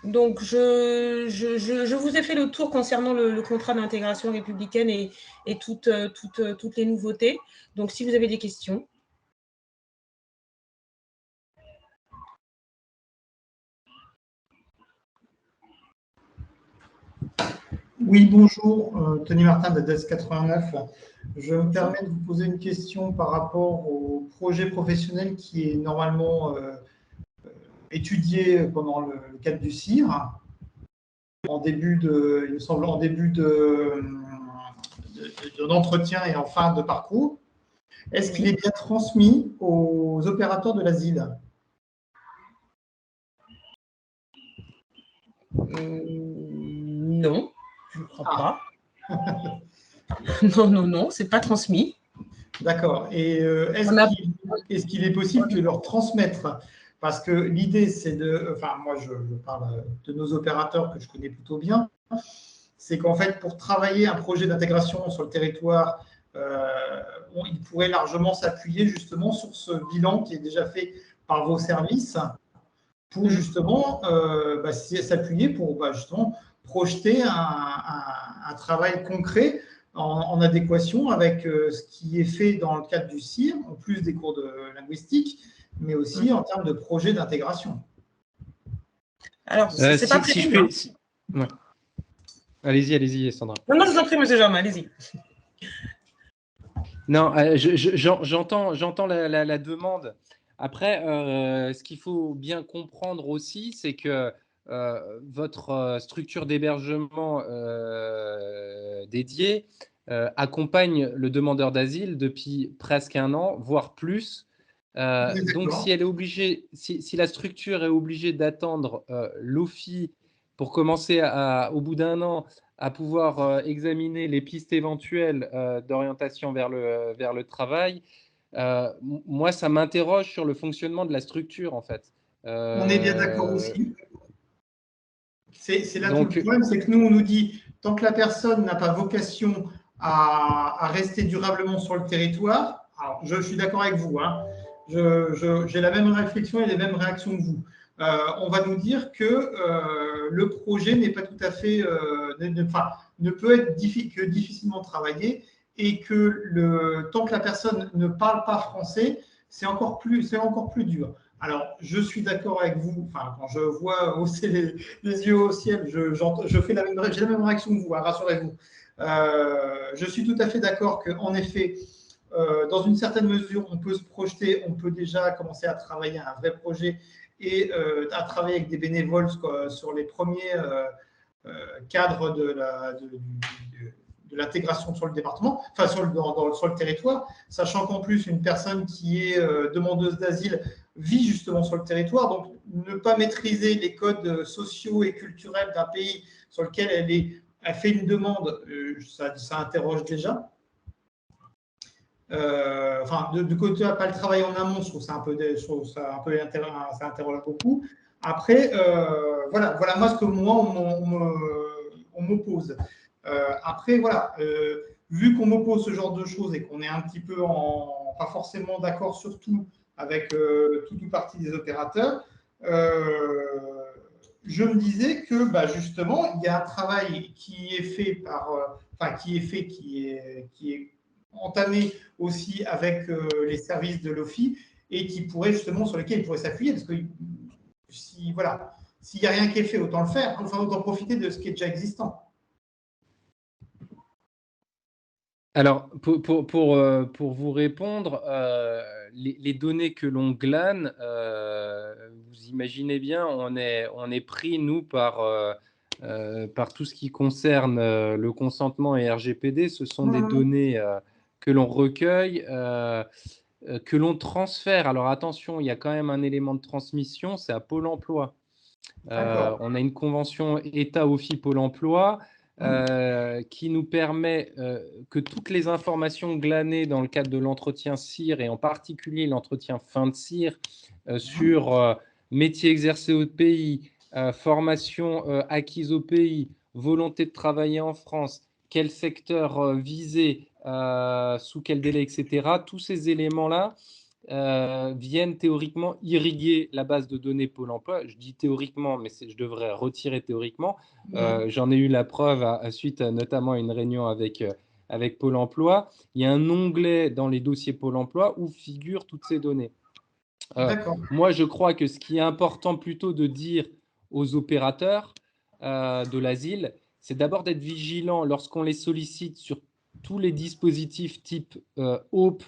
Donc, je vous ai fait le tour concernant le contrat d'intégration républicaine et toutes les nouveautés. Donc, si vous avez des questions. Oui, bonjour, Tony Martin de DES 89. Je me permets de vous poser une question par rapport au projet professionnel qui est normalement étudié pendant le cadre du CIR, il me semble en début d'entretien et en fin de parcours. Est-ce qu'il est bien transmis aux opérateurs de l'asile? Non. Je ne crois pas. Non, ce n'est pas transmis. D'accord. Et est-ce qu'il est possible de leur transmettre? Parce que l'idée, c'est de… Enfin, moi, je parle de nos opérateurs que je connais plutôt bien. C'est qu'en fait, pour travailler un projet d'intégration sur le territoire, ils pourraient largement s'appuyer justement sur ce bilan qui est déjà fait par vos services pour justement s'appuyer pour justement projeter un travail concret en adéquation avec ce qui est fait dans le cadre du CIR, en plus des cours de linguistique, mais aussi en termes de projet d'intégration. Alors, c'est pas prévu. Ouais. Allez-y, Sandra. Non, je vous en prie, monsieur Germain, allez-y. Non, j'entends la demande. Après, ce qu'il faut bien comprendre aussi, c'est que votre structure d'hébergement dédiée accompagne le demandeur d'asile depuis presque 1 an, voire plus. Donc, si la structure est obligée d'attendre l'OFII pour commencer au bout d'1 an à pouvoir examiner les pistes éventuelles d'orientation vers le travail, moi, ça m'interroge sur le fonctionnement de la structure, en fait. On est bien d'accord aussi. C'est là tout le problème, c'est que nous, on nous dit, tant que la personne n'a pas vocation à rester durablement sur le territoire, alors je suis d'accord avec vous, hein, j'ai la même réflexion et les mêmes réactions que vous. On va nous dire que le projet n'est pas tout à fait, ne peut être que difficilement travaillé et que tant que la personne ne parle pas français, c'est encore plus dur. Alors, je suis d'accord avec vous. Enfin, quand je vois hausser les yeux au ciel, j'ai la même réaction que vous, hein, rassurez-vous. Je suis tout à fait d'accord qu'en effet, dans une certaine mesure, on peut se projeter, on peut déjà commencer à travailler à un vrai projet et à travailler avec des bénévoles sur les premiers cadres de l'intégration sur le département, enfin sur le territoire, sachant qu'en plus, une personne qui est demandeuse d'asile vit justement sur le territoire. Donc, ne pas maîtriser les codes sociaux et culturels d'un pays sur lequel elle fait une demande, ça interroge déjà. Enfin, de côté, pas le travail en amont, je trouve ça un peu ça interroge beaucoup. Après, voilà moi ce que on m'oppose. Après, voilà, vu qu'on m'oppose ce genre de choses et qu'on est un petit peu pas forcément d'accord sur tout avec toute ou partie des opérateurs, je me disais que justement, il y a un travail qui est fait qui est entamé aussi avec les services de l'OFI et qui pourrait justement sur lesquels il pourrait s'appuyer parce que s'il n'y a rien qui est fait, autant le faire, enfin autant profiter de ce qui est déjà existant. Alors, pour vous répondre, les données que l'on glane, vous imaginez bien, on est pris, nous, par tout ce qui concerne le consentement et RGPD. Ce sont des données que l'on recueille, que l'on transfère. Alors, attention, il y a quand même un élément de transmission, c'est à Pôle emploi. On a une convention État-OFI-Pôle emploi qui nous permet que toutes les informations glanées dans le cadre de l'entretien CIR et en particulier l'entretien fin de CIR sur métier exercé au pays, formation acquise au pays, volonté de travailler en France, quel secteur visé, sous quel délai, etc. Tous ces éléments-là viennent théoriquement irriguer la base de données Pôle emploi. Je dis théoriquement, mais je devrais retirer théoriquement. J'en ai eu la preuve suite notamment à une réunion avec Pôle emploi. Il y a un onglet dans les dossiers Pôle emploi où figurent toutes ces données. Moi, je crois que ce qui est important plutôt de dire aux opérateurs de l'asile, c'est d'abord d'être vigilant lorsqu'on les sollicite sur tous les dispositifs type HOPE,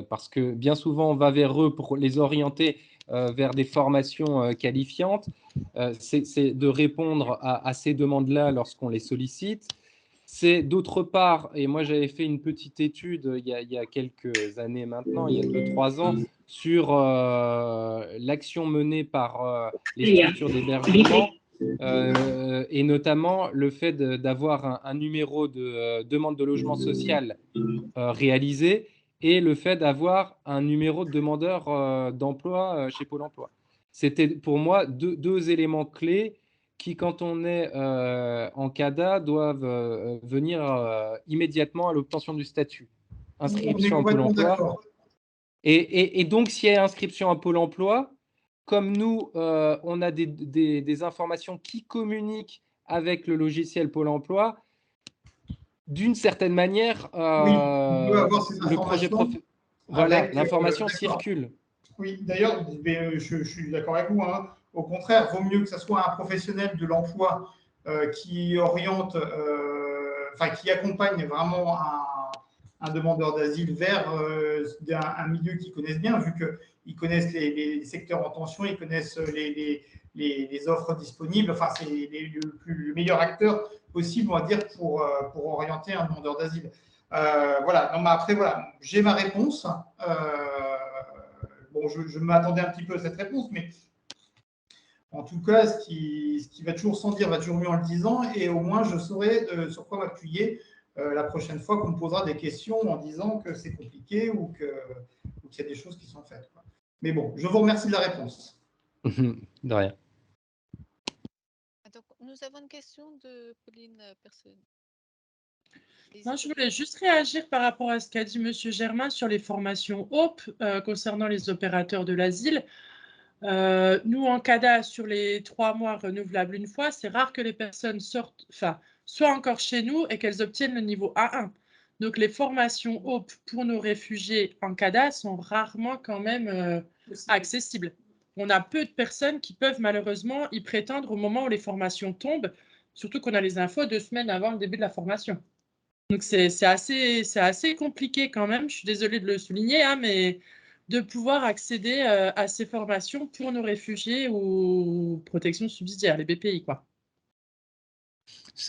parce que bien souvent, on va vers eux pour les orienter vers des formations qualifiantes. C'est de répondre à ces demandes-là lorsqu'on les sollicite. C'est d'autre part, et moi j'avais fait une petite étude il y a quelques années maintenant, il y a 2-3 ans, sur l'action menée par les structures d'hébergement et notamment le fait d'avoir un numéro de demande de logement social réalisé et le fait d'avoir un numéro de demandeur d'emploi chez Pôle emploi. C'était pour moi deux éléments clés qui, quand on est en CADA, doivent venir immédiatement à l'obtention du statut. Inscription à Pôle emploi. Et donc, s'il y a inscription à Pôle emploi, comme nous, on a des informations qui communiquent avec le logiciel Pôle emploi, d'une certaine manière, on peut avoir ces le projet l'information circule. Oui, d'ailleurs, je suis d'accord avec vous. Hein. Au contraire, il vaut mieux que ce soit un professionnel de l'emploi qui oriente, qui accompagne vraiment un demandeur d'asile vers un milieu qu'ils connaissent bien, vu qu'ils connaissent les secteurs en tension, ils connaissent les offres disponibles. Enfin, c'est le meilleur acteur possible, on va dire, pour orienter un demandeur d'asile. Voilà. Non, mais après, voilà, j'ai ma réponse. Bon, je m'attendais un petit peu à cette réponse, mais en tout cas, ce qui va toujours sans dire va toujours mieux en le disant, et au moins je saurai sur quoi m'appuyer la prochaine fois qu'on me posera des questions en disant que c'est compliqué ou qu'il y a des choses qui sont faites. Quoi. Mais bon, je vous remercie de la réponse. De rien. Donc, nous avons une question de Pauline Personne. Moi, je voulais juste réagir par rapport à ce qu'a dit M. Germain sur les formations HOPE concernant les opérateurs de l'asile. Nous, en CADA, sur les 3 mois renouvelables une fois, c'est rare que les personnes soient encore chez nous et qu'elles obtiennent le niveau A1. Donc, les formations HOPE pour nos réfugiés en CADA sont rarement quand même accessibles. On a peu de personnes qui peuvent malheureusement y prétendre au moment où les formations tombent, surtout qu'on a les infos 2 semaines avant le début de la formation. Donc, c'est assez compliqué quand même, je suis désolée de le souligner, hein, mais de pouvoir accéder à ces formations pour nos réfugiés ou protection subsidiaire, les BPI, quoi.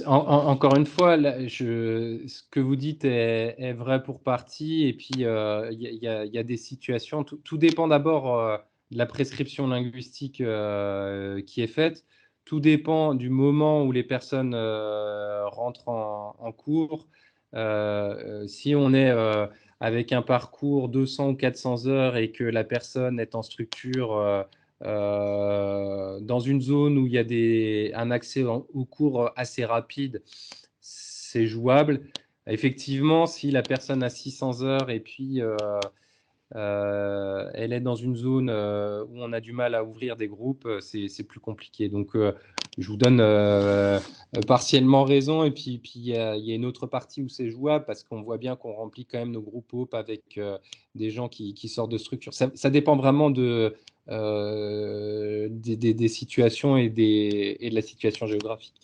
Encore une fois, ce que vous dites est vrai pour partie, et puis il y a des situations, tout dépend d'abord la prescription linguistique qui est faite. Tout dépend du moment où les personnes rentrent en cours. Si on est avec un parcours 200 ou 400 heures et que la personne est en structure dans une zone où il y a un accès au cours assez rapide, c'est jouable. Effectivement, si la personne a 600 heures et puis elle est dans une zone où on a du mal à ouvrir des groupes, c'est plus compliqué. Donc, je vous donne partiellement raison. Et puis il y a une autre partie où c'est jouable parce qu'on voit bien qu'on remplit quand même nos groupes HOPE avec des gens qui sortent de structure. Ça dépend vraiment des situations et de la situation géographique.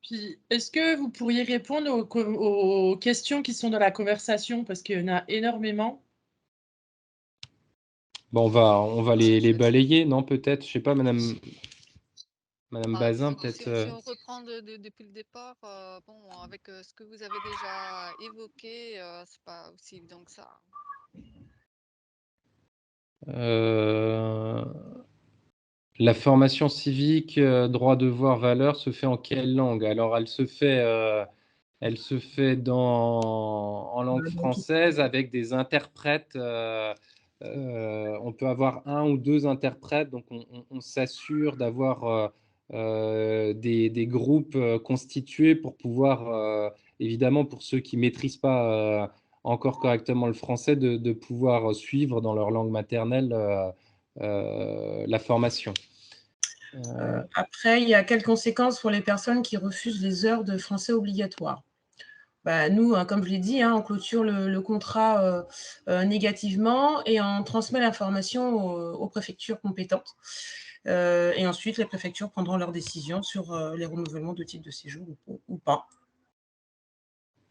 Puis, est-ce que vous pourriez répondre aux questions qui sont dans la conversation, parce qu'il y en a énormément? Bon, on va les balayer, non, peut-être? Je sais pas, Madame Bazin, peut-être. Si on reprend depuis le départ, bon, avec ce que vous avez déjà évoqué, c'est pas aussi évident que ça. La formation civique, droit, devoir, valeur, se fait en quelle langue? Alors, elle se fait en langue française avec des interprètes. On peut avoir 1 ou 2 interprètes, donc on s'assure d'avoir des groupes constitués pour pouvoir, évidemment, pour ceux qui ne maîtrisent pas encore correctement le français, de pouvoir suivre dans leur langue maternelle la formation. Après, il y a quelles conséquences pour les personnes qui refusent les heures de français obligatoires? Nous, comme je l'ai dit, on clôture le contrat négativement et on transmet l'information aux préfectures compétentes. Et ensuite, les préfectures prendront leur décision sur les renouvellements de titre de séjour ou pas.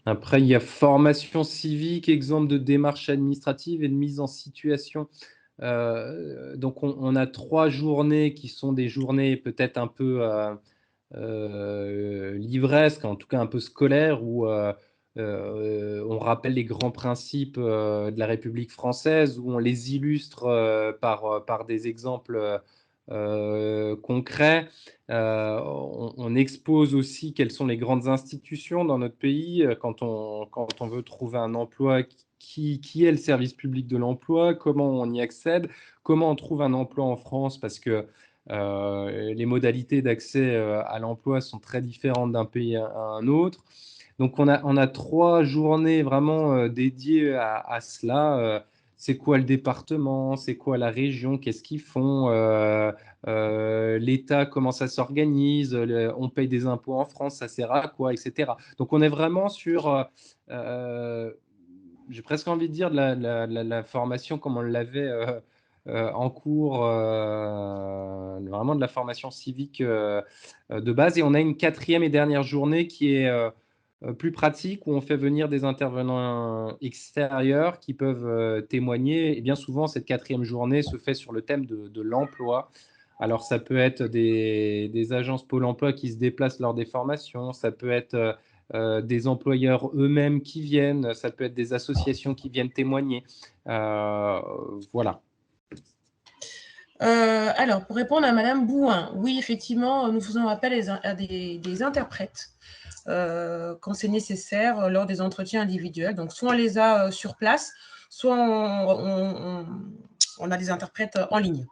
Après, il y a formation civique, exemple de démarche administrative et de mise en situation. Donc, on a 3 journées qui sont des journées peut-être un peu livresques, en tout cas un peu scolaires, où on rappelle les grands principes de la République française, où on les illustre par des exemples concrets. On expose aussi quelles sont les grandes institutions dans notre pays quand on veut trouver un emploi. Qui est le service public de l'emploi, comment on y accède, comment on trouve un emploi en France, parce que les modalités d'accès à l'emploi sont très différentes d'un pays à un autre. Donc, on a 3 journées vraiment dédiées à cela. C'est quoi le département? C'est quoi la région? Qu'est-ce qu'ils font? L'État, comment ça s'organise? On paye des impôts en France, ça sert à quoi? Etc. Donc, on est vraiment sur, j'ai presque envie de dire, de la formation comme on l'avait en cours, vraiment de la formation civique de base. Et on a une 4e et dernière journée qui est plus pratique, où on fait venir des intervenants extérieurs qui peuvent témoigner. Et bien souvent, cette 4e journée se fait sur le thème de l'emploi. Alors, ça peut être des agences Pôle emploi qui se déplacent lors des formations, ça peut être des employeurs eux-mêmes qui viennent, ça peut être des associations qui viennent témoigner. Voilà. Alors, pour répondre à Madame Bouin, oui, effectivement, nous faisons appel à des interprètes quand c'est nécessaire lors des entretiens individuels. Donc, soit on les a sur place, soit on a des interprètes en ligne.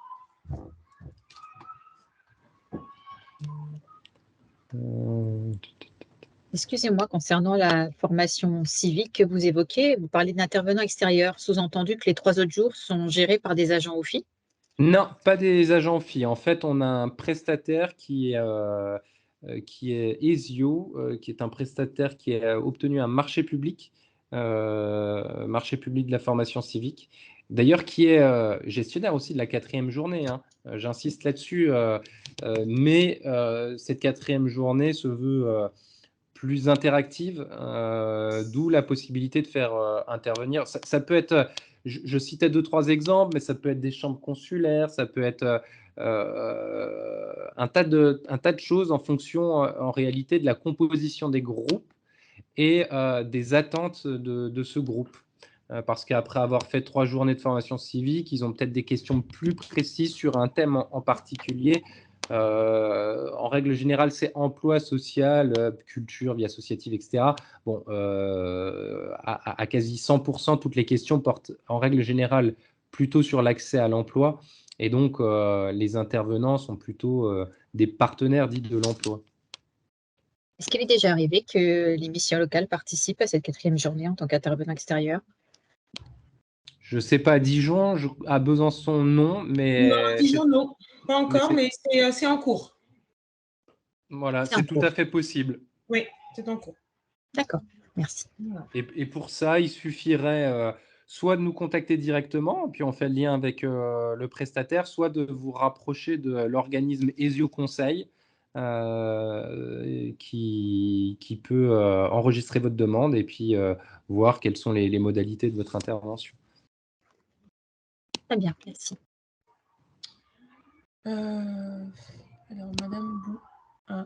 Excusez-moi, concernant la formation civique que vous évoquez, vous parlez d'intervenants extérieurs, sous-entendu que les 3 autres jours sont gérés par des agents OFII? Non, pas des agents OFII. En fait, on a un prestataire qui est Esio, qui est un prestataire qui a obtenu un marché public de la formation civique. D'ailleurs, qui est gestionnaire aussi de la 4e journée. J'insiste là-dessus, mais cette 4e journée se veut plus interactive, d'où la possibilité de faire intervenir. Ça peut être, je citais 2-3 exemples, mais ça peut être des chambres consulaires, ça peut être un tas de choses en fonction, en réalité, de la composition des groupes et des attentes de ce groupe. parce qu'après avoir fait 3 journées de formation civique, ils ont peut-être des questions plus précises sur un thème en particulier. En règle générale, c'est emploi social, culture, vie associative, etc. Bon, à quasi 100%, toutes les questions portent en règle générale plutôt sur l'accès à l'emploi. Et donc, les intervenants sont plutôt des partenaires dits de l'emploi. Est-ce qu'il est déjà arrivé que les missions locales participent à cette 4e journée en tant qu'intervenant extérieur? Je ne sais pas, à Dijon, à Besançon, non. Mais non, à Dijon, non. Pas encore, mais c'est en cours. Voilà, c'est tout à fait possible. Oui, c'est en cours. D'accord, merci. Et pour ça, il suffirait soit de nous contacter directement, puis on fait le lien avec le prestataire, soit de vous rapprocher de l'organisme Esio Conseil, qui peut enregistrer votre demande et puis voir quelles sont les modalités de votre intervention. Très bien, merci.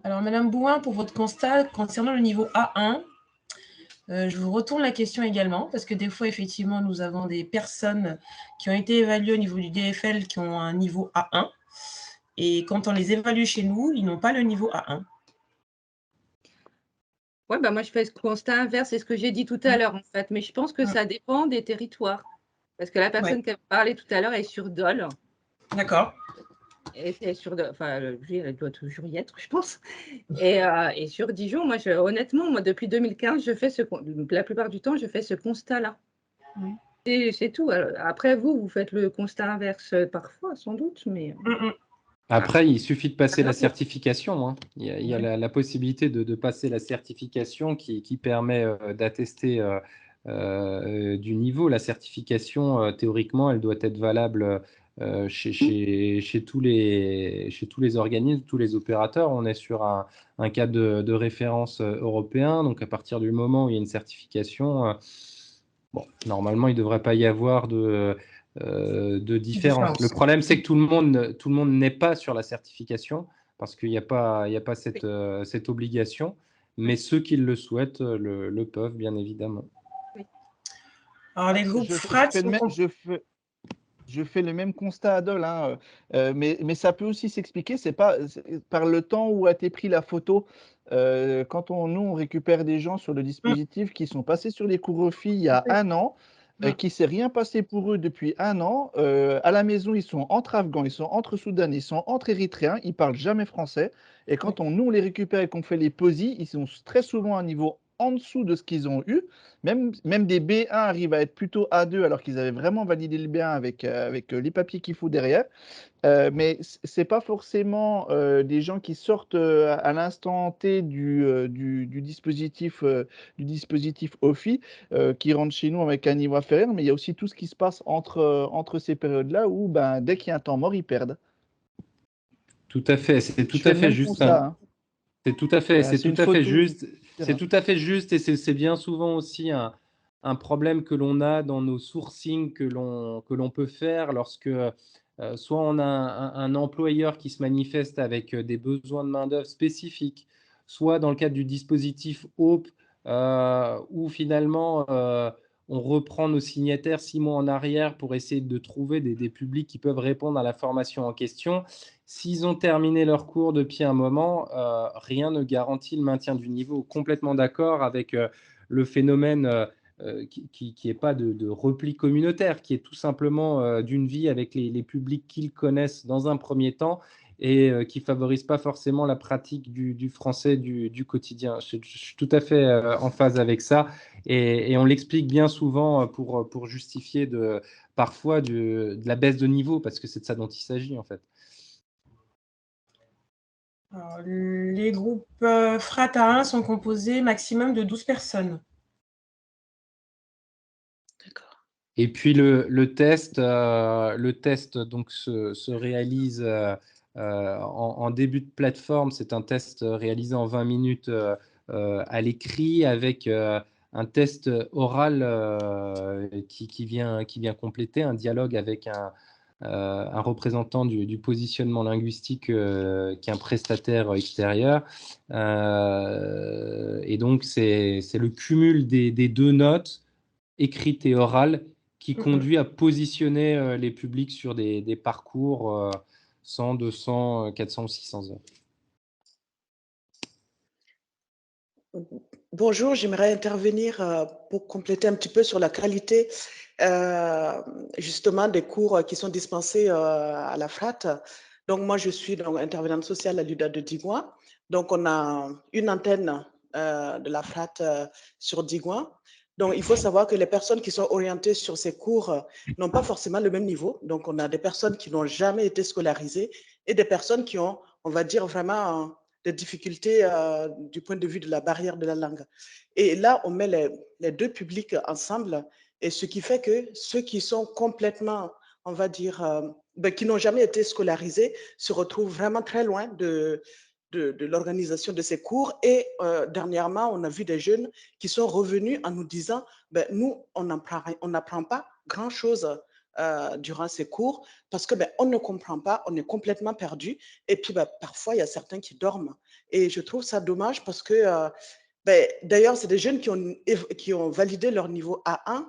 Alors, Madame Bouin, pour votre constat concernant le niveau A1, je vous retourne la question également, parce que des fois, effectivement, nous avons des personnes qui ont été évaluées au niveau du DFL qui ont un niveau A1, et quand on les évalue chez nous, ils n'ont pas le niveau A1. Oui, bah moi, je fais ce constat inverse, c'est ce que j'ai dit tout à l'heure, en fait, mais je pense que ça dépend des territoires, parce que la personne qui a parlé tout à l'heure est sur Dole. D'accord. Enfin, elle doit toujours y être, je pense. Et sur Dijon, moi, honnêtement, moi, depuis 2015, la plupart du temps, je fais ce constat-là. C'est tout. Alors, après, vous faites le constat inverse parfois, sans doute, mais… Après, il suffit de passer la certification. Hein. Il y a la possibilité de passer la certification qui permet d'attester du niveau. La certification, théoriquement, elle doit être valable chez tous les organismes, tous les opérateurs. On est sur un cadre de référence européen. Donc, à partir du moment où il y a une certification, normalement, il ne devrait pas y avoir de différence. Le problème, c'est que tout le monde n'est pas sur la certification parce qu'il n'y a pas cette obligation. Mais ceux qui le souhaitent le peuvent, bien évidemment. Alors, les groupes FRAT je fais le même constat à Dole, hein, mais ça peut aussi s'expliquer, c'est par le temps où a été pris la photo. Quand nous, on récupère des gens sur le dispositif qui sont passés sur les couvre-feux il y a 1 an, qui ne s'est rien passé pour eux depuis 1 an. À la maison, ils sont entre Afghans, ils sont entre Soudanais, ils sont entre Érythréens, ils ne parlent jamais français. Et quand nous, on les récupère et qu'on fait les POSI, ils sont très souvent à un niveau en dessous de ce qu'ils ont eu. Même des B1 arrivent à être plutôt A2 alors qu'ils avaient vraiment validé le B1 avec les papiers qu'il faut derrière. Mais ce n'est pas forcément des gens qui sortent à l'instant T du dispositif OFI qui rentrent chez nous avec un niveau inférieur, mais il y a aussi tout ce qui se passe entre ces périodes-là où dès qu'il y a un temps mort, ils perdent. Tout à fait, c'est tout à fait juste. C'est tout à fait, c'est tout à fait juste. C'est tout à fait juste et c'est bien souvent aussi un problème que l'on a dans nos sourcings que l'on peut faire lorsque soit on a un employeur qui se manifeste avec des besoins de main-d'œuvre spécifiques, soit dans le cadre du dispositif HOPE où finalement on reprend nos signataires 6 mois en arrière pour essayer de trouver des publics qui peuvent répondre à la formation en question. S'ils ont terminé leur cours depuis un moment, rien ne garantit le maintien du niveau. Complètement d'accord avec le phénomène qui n'est pas de repli communautaire, qui est tout simplement d'une vie avec les publics qu'ils connaissent dans un premier temps et qui ne favorise pas forcément la pratique du français du quotidien. Je suis tout à fait en phase avec ça et on l'explique bien souvent pour justifier parfois de la baisse de niveau parce que c'est de ça dont il s'agit en fait. Alors, les groupes FRAT A1 sont composés maximum de 12 personnes. D'accord. Et puis le test donc se réalise en début de plateforme. C'est un test réalisé en 20 minutes à l'écrit avec un test oral qui vient compléter un dialogue avec un représentant du positionnement linguistique qui est un prestataire extérieur. Et donc, c'est le cumul des 2 notes écrite et orale qui conduit à positionner les publics sur des parcours 100, 200, 400 ou 600 heures. Bonjour, j'aimerais intervenir pour compléter un petit peu sur la qualité justement des cours qui sont dispensés à la FRAT. Donc moi, je suis donc intervenante sociale à l'UDA de Digoin. Donc on a une antenne de la FRAT sur Digoin. Donc il faut savoir que les personnes qui sont orientées sur ces cours n'ont pas forcément le même niveau. Donc on a des personnes qui n'ont jamais été scolarisées et des personnes qui ont, on va dire, vraiment des difficultés du point de vue de la barrière de la langue. Et là, on met les deux publics ensemble, et ce qui fait que ceux qui sont complètement, on va dire, qui n'ont jamais été scolarisés, se retrouvent vraiment très loin de l'organisation de ces cours. Et dernièrement, on a vu des jeunes qui sont revenus en nous disant, nous, on n'apprend pas grand-chose durant ces cours parce que on ne comprend pas, on est complètement perdu, et puis parfois il y a certains qui dorment, et je trouve ça dommage parce que d'ailleurs c'est des jeunes qui ont validé leur niveau A1.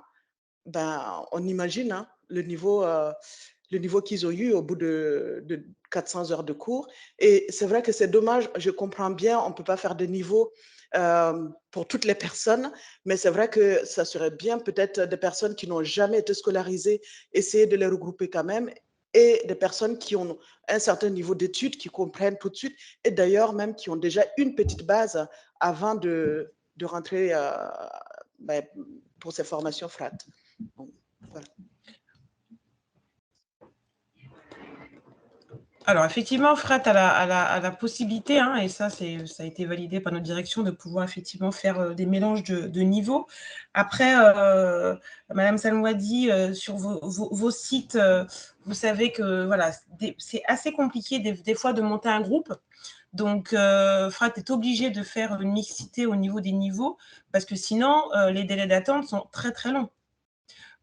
On imagine hein, le niveau qu'ils ont eu au bout de 400 heures de cours, et c'est vrai que c'est dommage. Je comprends bien, on ne peut pas faire de niveau pour toutes les personnes, mais c'est vrai que ça serait bien peut-être des personnes qui n'ont jamais été scolarisées, essayer de les regrouper quand même, et des personnes qui ont un certain niveau d'études, qui comprennent tout de suite, et d'ailleurs même qui ont déjà une petite base avant de rentrer pour ces formations FRAT. Bon, voilà. Alors, effectivement, FRAT a la possibilité, hein, et ça a été validé par notre direction, de pouvoir effectivement faire des mélanges de niveaux. Après, Madame Salmouadi, sur vos sites, vous savez que voilà, c'est assez compliqué des fois de monter un groupe. Donc, FRAT est obligé de faire une mixité au niveau des niveaux parce que sinon, les délais d'attente sont très, très longs.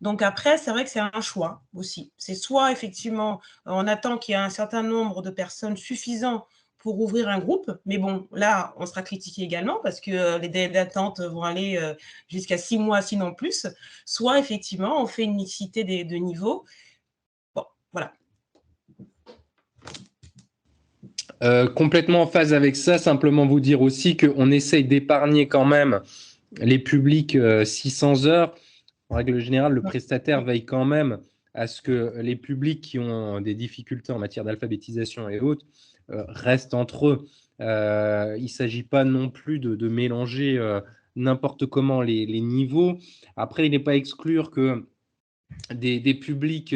Donc après, c'est vrai que c'est un choix aussi. C'est soit effectivement, on attend qu'il y ait un certain nombre de personnes suffisant pour ouvrir un groupe, mais bon, là, on sera critiqué également parce que les délais d'attente vont aller jusqu'à 6 mois, sinon plus. Soit effectivement, on fait une mixité de niveaux. Bon, voilà. Complètement en phase avec ça, simplement vous dire aussi qu'on essaye d'épargner quand même les publics 600 heures. En règle générale, le prestataire veille quand même à ce que les publics qui ont des difficultés en matière d'alphabétisation et autres restent entre eux. Il ne s'agit pas non plus de mélanger n'importe comment les niveaux. Après, il n'est pas à exclure que des publics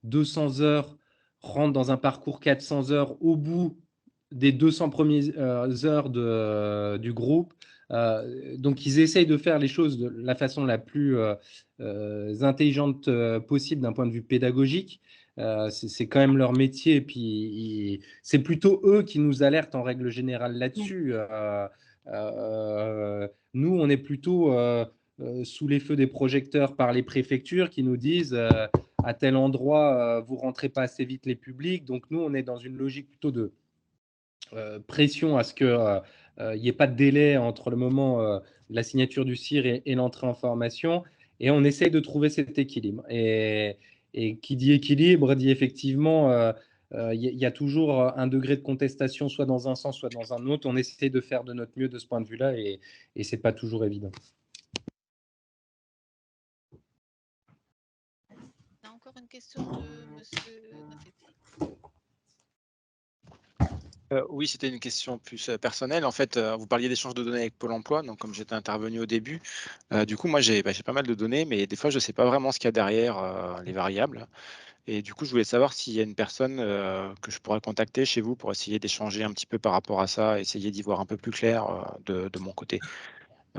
200 heures rentrent dans un parcours 400 heures au bout des 200 premières heures du groupe. Donc, ils essayent de faire les choses de la façon la plus intelligente possible d'un point de vue pédagogique. C'est quand même leur métier, et puis c'est plutôt eux qui nous alertent en règle générale là-dessus. Nous, on est plutôt sous les feux des projecteurs par les préfectures qui nous disent à tel endroit, vous ne rentrez pas assez vite les publics. Donc, nous, on est dans une logique plutôt de pression à ce qu'il n'y ait pas de délai entre le moment de la signature du CIR et l'entrée en formation. Et on essaye de trouver cet équilibre. Et qui dit équilibre dit effectivement, il y a toujours un degré de contestation, soit dans un sens, soit dans un autre. On essaie de faire de notre mieux de ce point de vue-là, et ce n'est pas toujours évident. On a encore une question de monsieur Nafetti. Oui, c'était une question plus personnelle. En fait, vous parliez d'échange de données avec Pôle emploi. Donc, comme j'étais intervenu au début, du coup, moi, j'ai pas mal de données, mais des fois, je ne sais pas vraiment ce qu'il y a derrière les variables. Et du coup, je voulais savoir s'il y a une personne que je pourrais contacter chez vous pour essayer d'échanger un petit peu par rapport à ça, essayer d'y voir un peu plus clair de mon côté.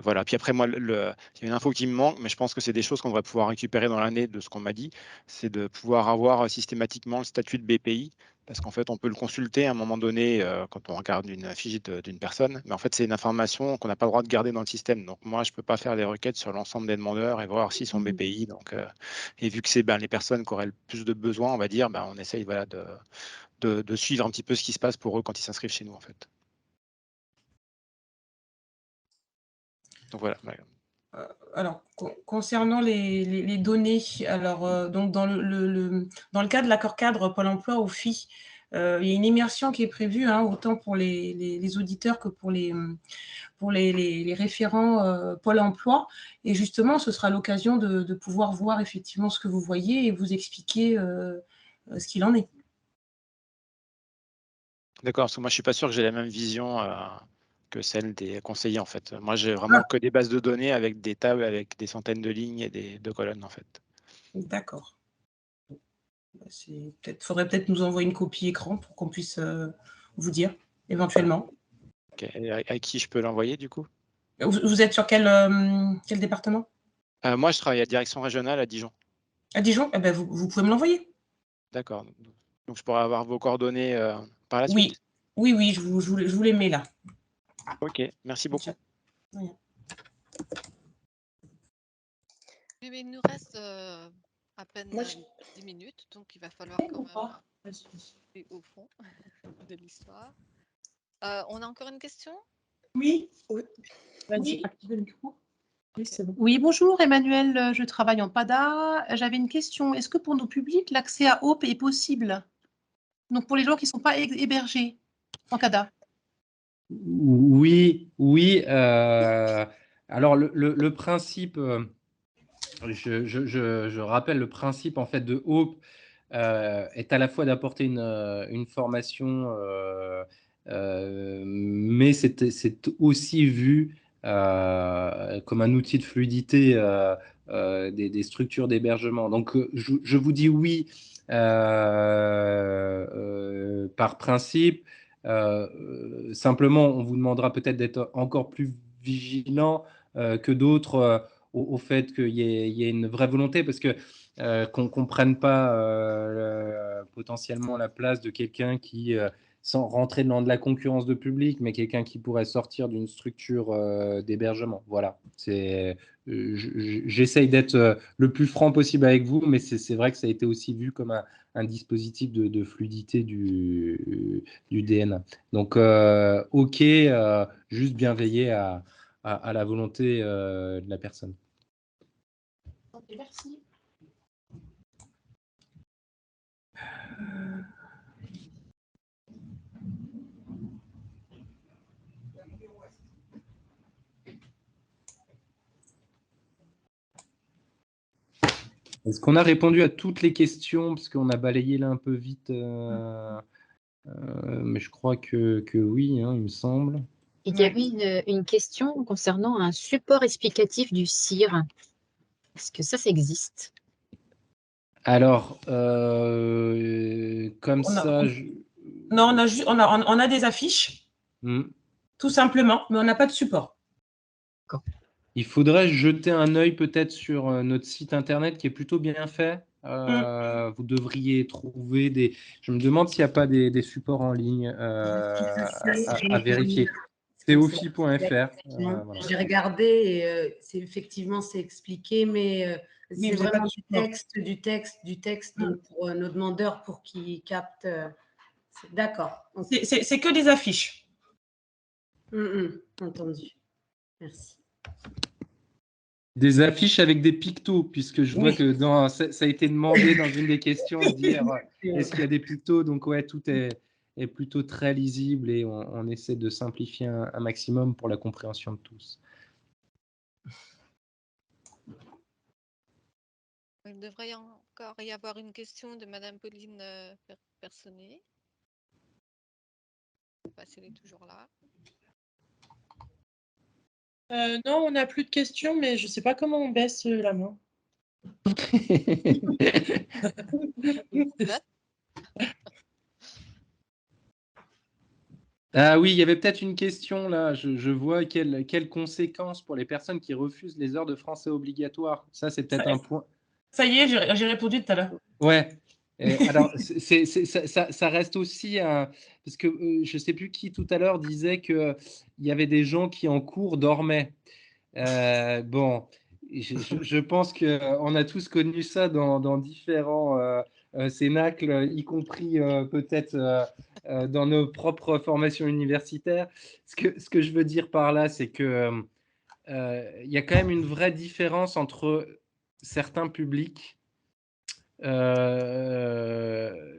Voilà. Puis après, moi, il y a une info qui me manque, mais je pense que c'est des choses qu'on devrait pouvoir récupérer dans l'année de ce qu'on m'a dit. C'est de pouvoir avoir systématiquement le statut de BPI, parce qu'en fait, on peut le consulter à un moment donné quand on regarde une fiche d'une personne. Mais en fait, c'est une information qu'on n'a pas le droit de garder dans le système. Donc, moi, je ne peux pas faire des requêtes sur l'ensemble des demandeurs et voir s'ils sont BPI. Donc, et vu que c'est les personnes qui auraient le plus de besoins, on va dire, on essaye de suivre un petit peu ce qui se passe pour eux quand ils s'inscrivent chez nous, en fait. Donc voilà. Alors, concernant les données, alors, donc dans le cas de l'accord cadre Pôle emploi OFII, il y a une immersion qui est prévue, hein, autant pour les auditeurs que pour les référents Pôle emploi. Et justement, ce sera l'occasion de pouvoir voir effectivement ce que vous voyez et vous expliquer ce qu'il en est. D'accord, parce que moi, je ne suis pas sûr que j'ai la même vision que celle des conseillers, en fait. Moi, j'ai vraiment que des bases de données avec des tables, avec des centaines de lignes et de colonnes, en fait. D'accord. Faudrait peut-être nous envoyer une copie écran pour qu'on puisse vous dire, éventuellement. Ok. Et à qui je peux l'envoyer, du coup? Vous êtes sur quel département? Moi, je travaille à Direction Régionale à Dijon. À Dijon? Eh ben, vous pouvez me l'envoyer. D'accord. Donc, je pourrais avoir vos coordonnées par la suite? Oui, je vous les mets là. Ok, merci beaucoup. Oui. Mais il nous reste à peine 10 minutes, donc il va falloir quand même aller au fond de l'histoire. On a encore une question? Oui. Vas-y, activez le micro. Oui, c'est bon. Oui, bonjour Emmanuel, je travaille en PADA. J'avais une question. Est-ce que pour nos publics, l'accès à Hope est possible? Donc pour les gens qui ne sont pas hébergés en CADA? Oui. Alors, le principe, je rappelle, le principe en fait de Hope est à la fois d'apporter une formation, mais c'est aussi vu comme un outil de fluidité des structures d'hébergement. Donc, je vous dis oui par principe. Simplement, on vous demandera peut-être d'être encore plus vigilant que d'autres au fait qu'il y ait une vraie volonté, parce que qu'on ne comprenne pas potentiellement la place de quelqu'un qui, sans rentrer dans de la concurrence de public, mais quelqu'un qui pourrait sortir d'une structure d'hébergement. Voilà. J'essaye d'être le plus franc possible avec vous, mais c'est vrai que ça a été aussi vu comme un dispositif de fluidité du DNA. Donc, OK, juste bien veiller à la volonté de la personne. Merci. Est-ce qu'on a répondu à toutes les questions? Parce qu'on a balayé là un peu vite, mais je crois que oui, hein, il me semble. Il y avait une question concernant un support explicatif du CIR. Est-ce que ça existe? Alors, comme ça… Non, on a des affiches, tout simplement, mais on n'a pas de support. Il faudrait jeter un œil peut-être sur notre site internet qui est plutôt bien fait. Vous devriez trouver des… Je me demande s'il n'y a pas des supports en ligne à vérifier. C'est ofi.fr. Voilà. J'ai regardé et effectivement c'est expliqué, mais c'est vraiment du texte donc pour nos demandeurs pour qu'ils captent. D'accord. C'est que des affiches. Entendu. Merci. Des affiches avec des pictos, puisque je vois que ça a été demandé dans une des questions de dire est-ce qu'il y a des pictos? Donc ouais, tout est plutôt très lisible et on essaie de simplifier un maximum pour la compréhension de tous. Il devrait encore y avoir une question de Madame Pauline Personnet. Je ne sais pas si elle est toujours là. Non, on n'a plus de questions, mais je ne sais pas comment on baisse la main. Ah oui, il y avait peut-être une question là. Je vois quelles conséquences pour les personnes qui refusent les heures de français obligatoires. Ça, c'est peut-être un point. Ça y est, j'ai répondu tout à l'heure. Ouais. Alors, ça reste aussi parce que je ne sais plus qui tout à l'heure disait qu'il y avait des gens qui en cours dormaient. Bon, je pense qu'on a tous connu ça dans différents cénacles, y compris peut-être dans nos propres formations universitaires. Ce que je veux dire par là, c'est que il y a quand même une vraie différence entre certains publics.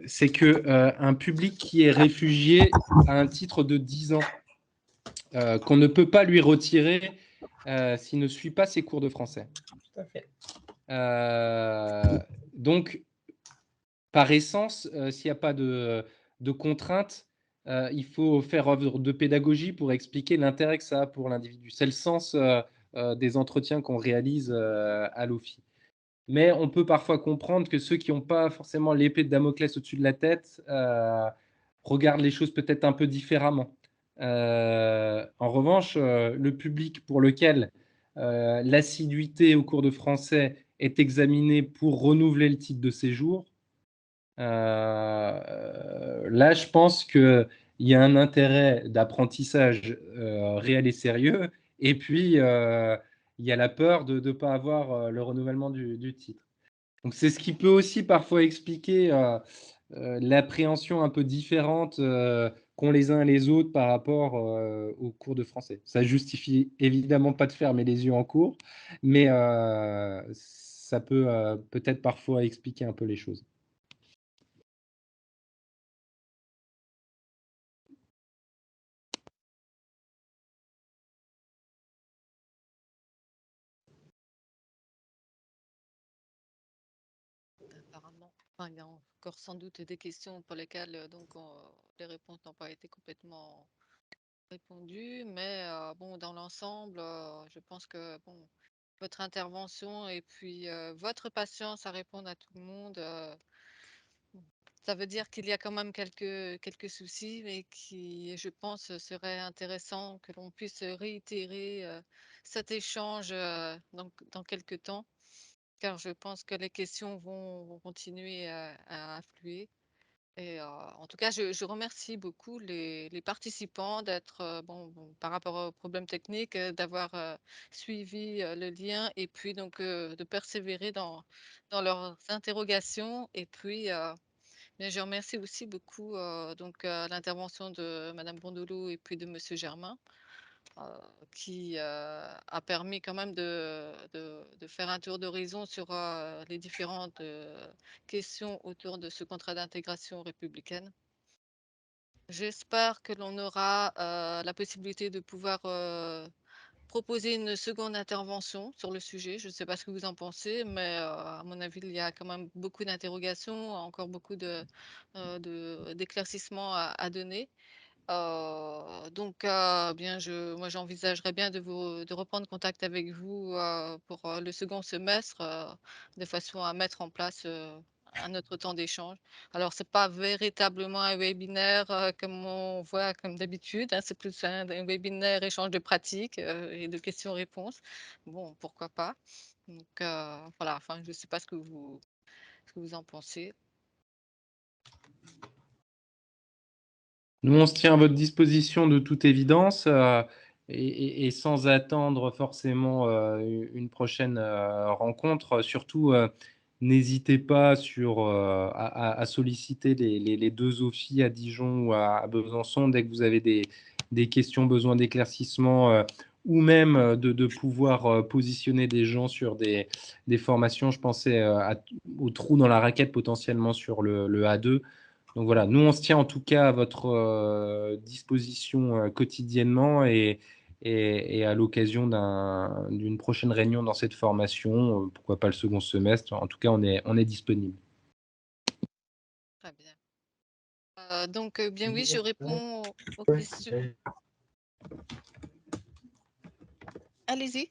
C'est qu'un public qui est réfugié a un titre de 10 ans qu'on ne peut pas lui retirer s'il ne suit pas ses cours de français. Tout à fait. Donc, par essence, s'il n'y a pas de contraintes, il faut faire œuvre de pédagogie pour expliquer l'intérêt que ça a pour l'individu. C'est le sens des entretiens qu'on réalise à l'OFI. Mais on peut parfois comprendre que ceux qui n'ont pas forcément l'épée de Damoclès au-dessus de la tête regardent les choses peut-être un peu différemment. En revanche, le public pour lequel l'assiduité au cours de français est examinée pour renouveler le titre de séjour, là, je pense qu'il y a un intérêt d'apprentissage réel et sérieux. Et puis, il y a la peur de ne pas avoir le renouvellement du titre. Donc, c'est ce qui peut aussi parfois expliquer l'appréhension un peu différente qu'ont les uns et les autres par rapport aux cours de français. Ça justifie évidemment pas de fermer les yeux en cours, mais ça peut peut-être parfois expliquer un peu les choses. Apparemment, enfin, il y a encore sans doute des questions pour lesquelles les réponses n'ont pas été complètement répondues, mais bon, dans l'ensemble, je pense que bon, votre intervention et puis votre patience à répondre à tout le monde, ça veut dire qu'il y a quand même quelques soucis, mais qui, je pense, serait intéressant que l'on puisse réitérer cet échange dans quelques temps, car je pense que les questions vont continuer à affluer. Et en tout cas, je remercie beaucoup les participants d'être, par rapport aux problèmes techniques, d'avoir suivi le lien et puis donc de persévérer dans leurs interrogations. Et puis, mais je remercie aussi beaucoup l'intervention de Madame Bondelot et puis de Monsieur Germain, qui a permis quand même de faire un tour d'horizon sur les différentes questions autour de ce contrat d'intégration républicaine. J'espère que l'on aura la possibilité de pouvoir proposer une seconde intervention sur le sujet. Je ne sais pas ce que vous en pensez, mais à mon avis, il y a quand même beaucoup d'interrogations, encore beaucoup d'éclaircissements à donner. Moi, j'envisagerais bien de reprendre contact avec vous pour le second semestre, de façon à mettre en place un autre temps d'échange. Alors, c'est pas véritablement un webinaire comme on voit comme d'habitude, hein, c'est plus un webinaire échange de pratiques et de questions-réponses. Bon, pourquoi pas. Donc, voilà, enfin, je ne sais pas ce que vous en pensez. Nous, on se tient à votre disposition de toute évidence et sans attendre forcément une prochaine rencontre. Surtout, n'hésitez pas à solliciter les deux OFI à Dijon ou à Besançon dès que vous avez des questions, besoin d'éclaircissement ou même de pouvoir positionner des gens sur des formations. Je pensais au trou dans la raquette potentiellement sur le A2. Donc voilà, nous on se tient en tout cas à votre disposition quotidiennement et à l'occasion d'une prochaine réunion dans cette formation, pourquoi pas le second semestre, en tout cas on est disponible. Très bien. Bien oui, je réponds aux questions. Allez-y.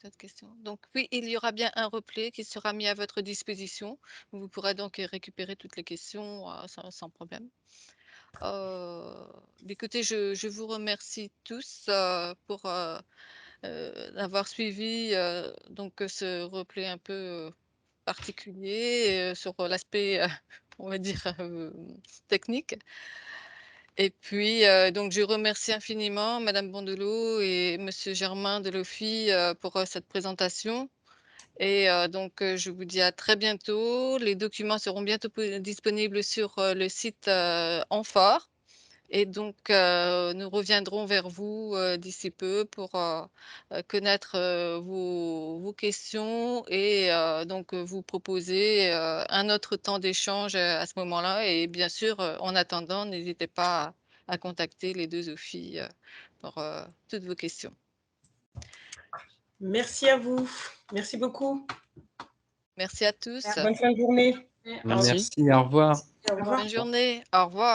D'autres questions? Donc oui, il y aura bien un replay qui sera mis à votre disposition. Vous pourrez donc récupérer toutes les questions sans problème. Écoutez, je vous remercie tous pour avoir suivi ce replay un peu particulier sur l'aspect, on va dire, technique. Et puis, je remercie infiniment Madame Bondelot et Monsieur Germain de l'OFI pour cette présentation. Et je vous dis à très bientôt. Les documents seront bientôt disponibles sur le site Amphore. Et donc, nous reviendrons vers vous d'ici peu pour connaître vos questions et donc vous proposer un autre temps d'échange à ce moment-là. Et bien sûr, en attendant, n'hésitez pas à contacter les 2 OFII pour toutes vos questions. Merci à vous. Merci beaucoup. Merci à tous. Bonne fin de journée. Merci, au revoir. Au revoir. Bonne journée. Au revoir.